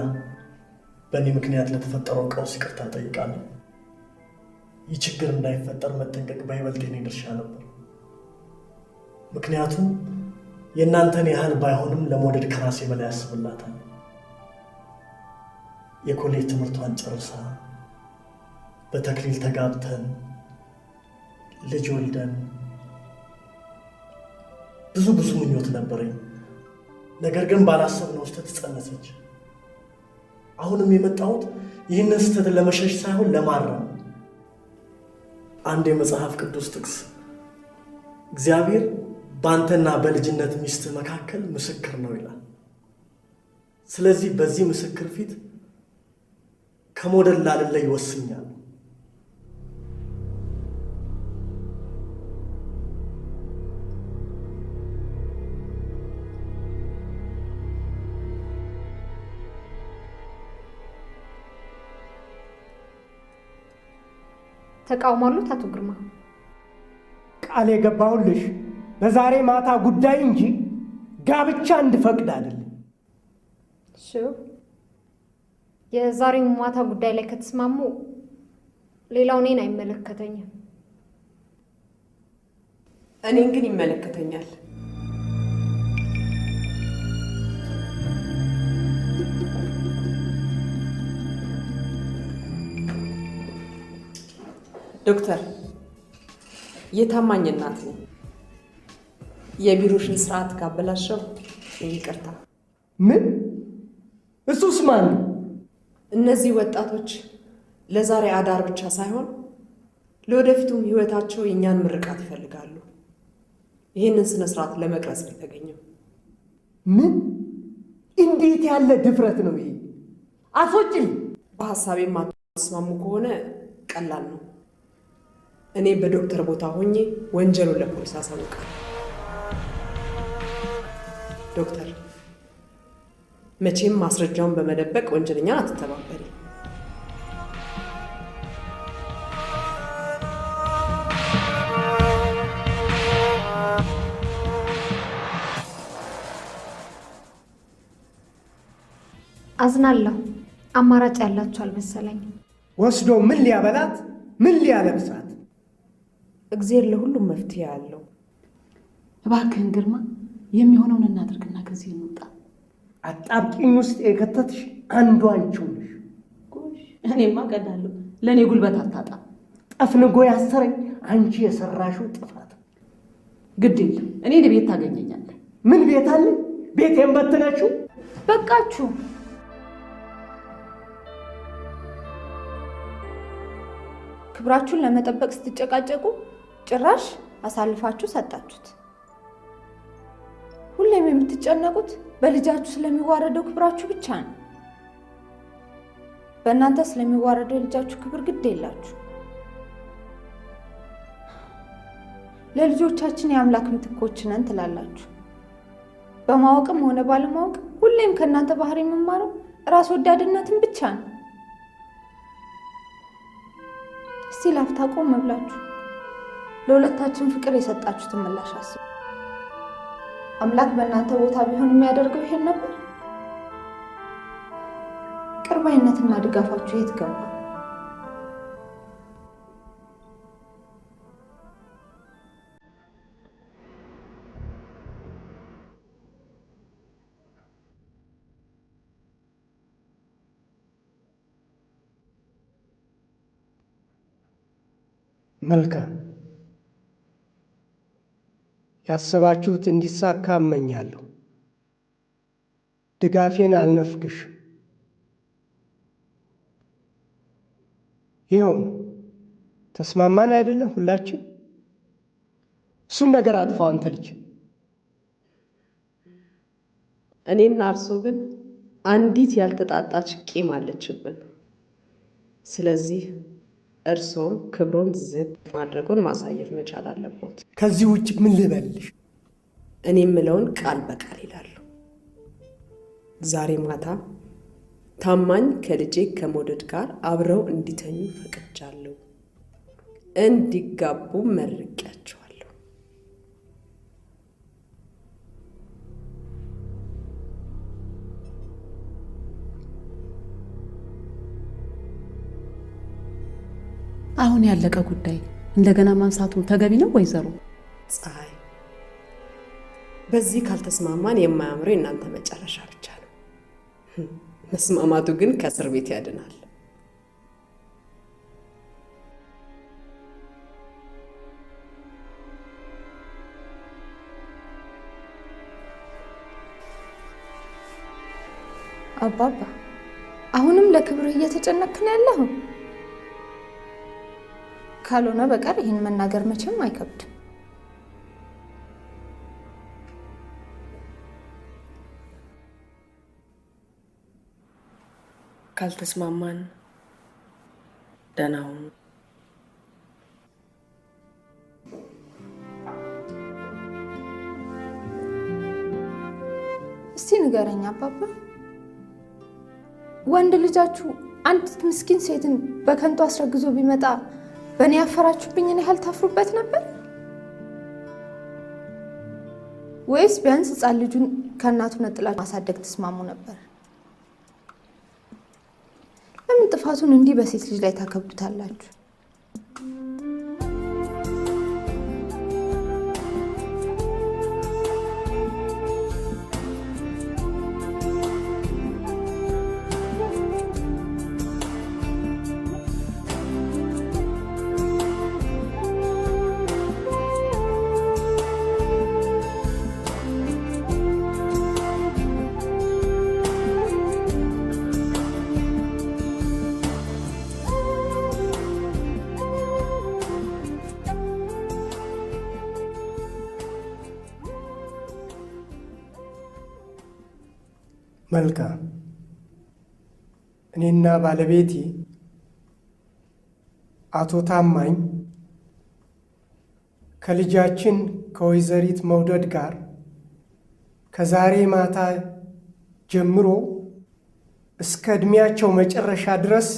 በእኔ ምክንያት ለተፈጠረው ቀውስ ይቅርታ ጠይቃለሁ። ይህ ችግር እንዳይፈጠር መጠንቀቅ በይበልጥ የኔ ድርሻ ነበር። ምክንያቱም የእናንተን ያህል ባይሆንም ለመውደድ ከራሴ በላይ ያስብላታል። የኮሌጅ ትምህርቷን ጨርሳ በተክሊል ተጋብተን ልጅ ወልደን ብዙ ምኞት ነበረኝ። ነገር ግን ባላሰብነው ስህተት ጸነሰች። አሁንም የመጣሁት ይህንን ስህተት ለመሸሽ ሳይሆን ለማረም። አንድ የመጽሐፍ ቅዱስ ጥቅስ እግዚአብሔር በአንተና በልጅነት ሚስት መካከል ምስክር ነው ይላል። ስለዚህ በዚህ ምስክር ፊት ከመውደድ ላልለይ ወስኛለሁ። ተቃውሞ አሉት አቶ ግርማ? ቃል የገባሁልሽ በዛሬ ማታ ጉዳይ እንጂ ጋብቻ እንድፈቅድ አይደለም። የዛሬው ማታ ጉዳይ ላይ ከተስማሙ ሌላው እኔን አይመለከተኝም። እኔን ግን ይመለከተኛል። ዶክተር፣ የታማኝ እናት ነኝ። የቢሮሽን ስርዓት ካበላሸው ይቅርታ። ምን? እሱስ ማን ነው? እነዚህ ወጣቶች ለዛሬ አዳር ብቻ ሳይሆን ለወደፊቱም ህይወታቸው የእኛን ምርቃት ይፈልጋሉ። ይህንን ስነ ስርዓት ለመቅረጽ ነው የተገኘው። ምን? እንዴት ያለ ድፍረት ነው ይሄ? አስወጪኝ። በሀሳቤ የማትስማሙ ከሆነ ቀላል ነው። እኔ በዶክተር ቦታ ሆኜ ወንጀሉን ለፖሊስ አሳውቃለሁ። ዶክተር፣ መቼም ማስረጃውን በመደበቅ ወንጀለኛን አትተባበሪ። አዝናለሁ። አማራጭ ያላችሁ አልመሰለኝም። ወስዶ ምን ሊያበላት ምን ሊያለብሳት? እግዚአብሔር ለሁሉም መፍትሄ አለው። እባክህን ግርማ፣ የሚሆነውን እናድርግና ከዚህ እንውጣ። አጣብቂኝ ውስጥ የከተትሽ አንዱ አንቺው ነሽ። እኔማ ቀዳለሁ። ለእኔ ጉልበት አታጣ። ጠፍንጎ ያሰረኝ አንቺ የሰራሽው ጥፋት። ግድ የለም፣ እኔ ቤት ታገኘኛለህ። ምን ቤት አለ? ቤቴን በትነችው። በቃችሁ። ክብራችሁን ለመጠበቅ ስትጨቃጨቁ ጭራሽ አሳልፋችሁ ሰጣችሁት። ሁሌም የምትጨነቁት በልጃችሁ ስለሚዋረደው ክብራችሁ ብቻ ነው። በእናንተ ስለሚዋረደው የልጃችሁ ክብር ግድ የላችሁ። ለልጆቻችን የአምላክ ምትኮች ነን ትላላችሁ። በማወቅም ሆነ ባለማወቅ ሁሌም ከእናንተ ባህሪ የምማረው ራስ ወዳድነትን ብቻ ነው። እስቲ ላፍታ ቆም ብላችሁ ለሁለታችን ፍቅር የሰጣችሁትን ምላሽ አስቡ። አምላክ በእናንተ ቦታ ቢሆን የሚያደርገው ይሄን ነበር? ቅርባይነትና ድጋፋችሁ የት ገባ? መልካም። ያሰባችሁት እንዲሳካ እመኛለሁ። ድጋፌን አልነፍግሽ። ይኸው ተስማማን አይደለም ሁላችን? እሱን ነገር አጥፋው አንተ ልጅ። እኔና እርሶ ግን አንዲት ያልተጣጣች ቂም አለችብን። ስለዚህ እርሶም ክብሮን ዝቅ ማድረጉን ማሳየት መቻል አለበት። ከዚህ ውጭ ምን ልበልሽ? እኔ የምለውን ቃል በቃል ይላሉ። ዛሬ ማታ ታማኝ ከልጄ ከመውደድ ጋር አብረው እንዲተኙ ፈቅጃለሁ። እንዲጋቡ መርቄያቸዋለሁ። አሁን ያለቀ ጉዳይ እንደገና ማንሳቱ ተገቢ ነው ወይዘሮ ፀሐይ? በዚህ ካልተስማማን የማያምረው የእናንተ መጨረሻ ብቻ ነው። መስማማቱ ግን ከእስር ቤት ያድናል። አባባ አሁንም ለክብርህ እየተጨነቅክ ነው ያለኸው? ካልሆነ በቀር ይህን መናገር መቼም አይከብድም። ካልተስማማን ደህና ሁኑ። እስቲ ንገረኝ አባባ፣ ወንድ ልጃችሁ አንዲት ምስኪን ሴትን በከንቱ አስረግዞ ቢመጣ በእኔ ያፈራችሁብኝን ያህል ታፍሩበት ነበር? ወይስ ቢያንስ ሕፃን ልጁን ከእናቱ ነጥላችሁ ማሳደግ ትስማሙ ነበር? ለምን ጥፋቱን እንዲህ በሴት ልጅ ላይ ታከብዱታላችሁ? መልካም። እኔና ባለቤቴ አቶ ታማኝ ከልጃችን ከወይዘሪት መውደድ ጋር ከዛሬ ማታ ጀምሮ እስከ ዕድሜያቸው መጨረሻ ድረስ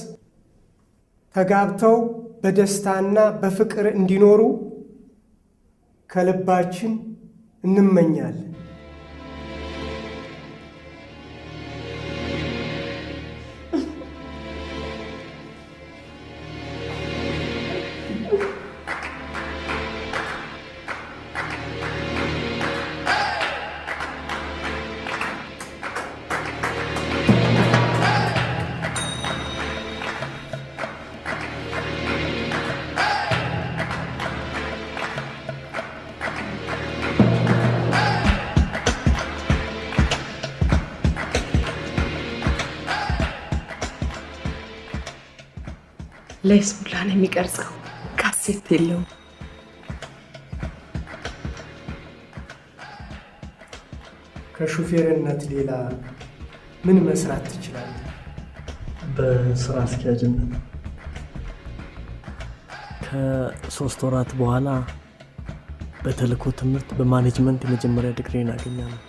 ተጋብተው በደስታና በፍቅር እንዲኖሩ ከልባችን እንመኛለን። ለይስሙላን የሚቀርጸው ካሴት የለውም። ከሹፌርነት ሌላ ምን መስራት ትችላለህ? በስራ አስኪያጅነት ከ3 ወራት በኋላ በተልእኮ ትምህርት በማኔጅመንት የመጀመሪያ ዲግሪን አገኛለሁ።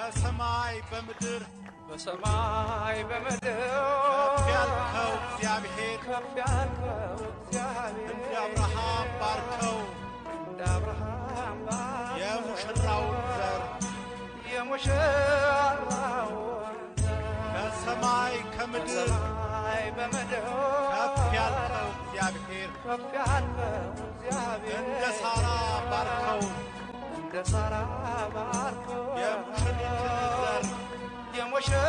በሰማይ በምድር በሰማይ በምድር ከፍ ያልከው እግዚአብሔር ከፍ ያልከው እግዚአብሔር እንደ አብርሃም ባርከው እንደ አብርሃም ባርከው የሙሽራውን ዘር የሙሽራውን ከሰማይ ከምድር በሰማይ በምድር ከፍ ያልከው እግዚአብሔር ከፍ ያልከው እግዚአብሔር እንደ ሳራ ባርከው እንደ ሳራ ባርከው የሙሽሪትን ዘር የሙሽራ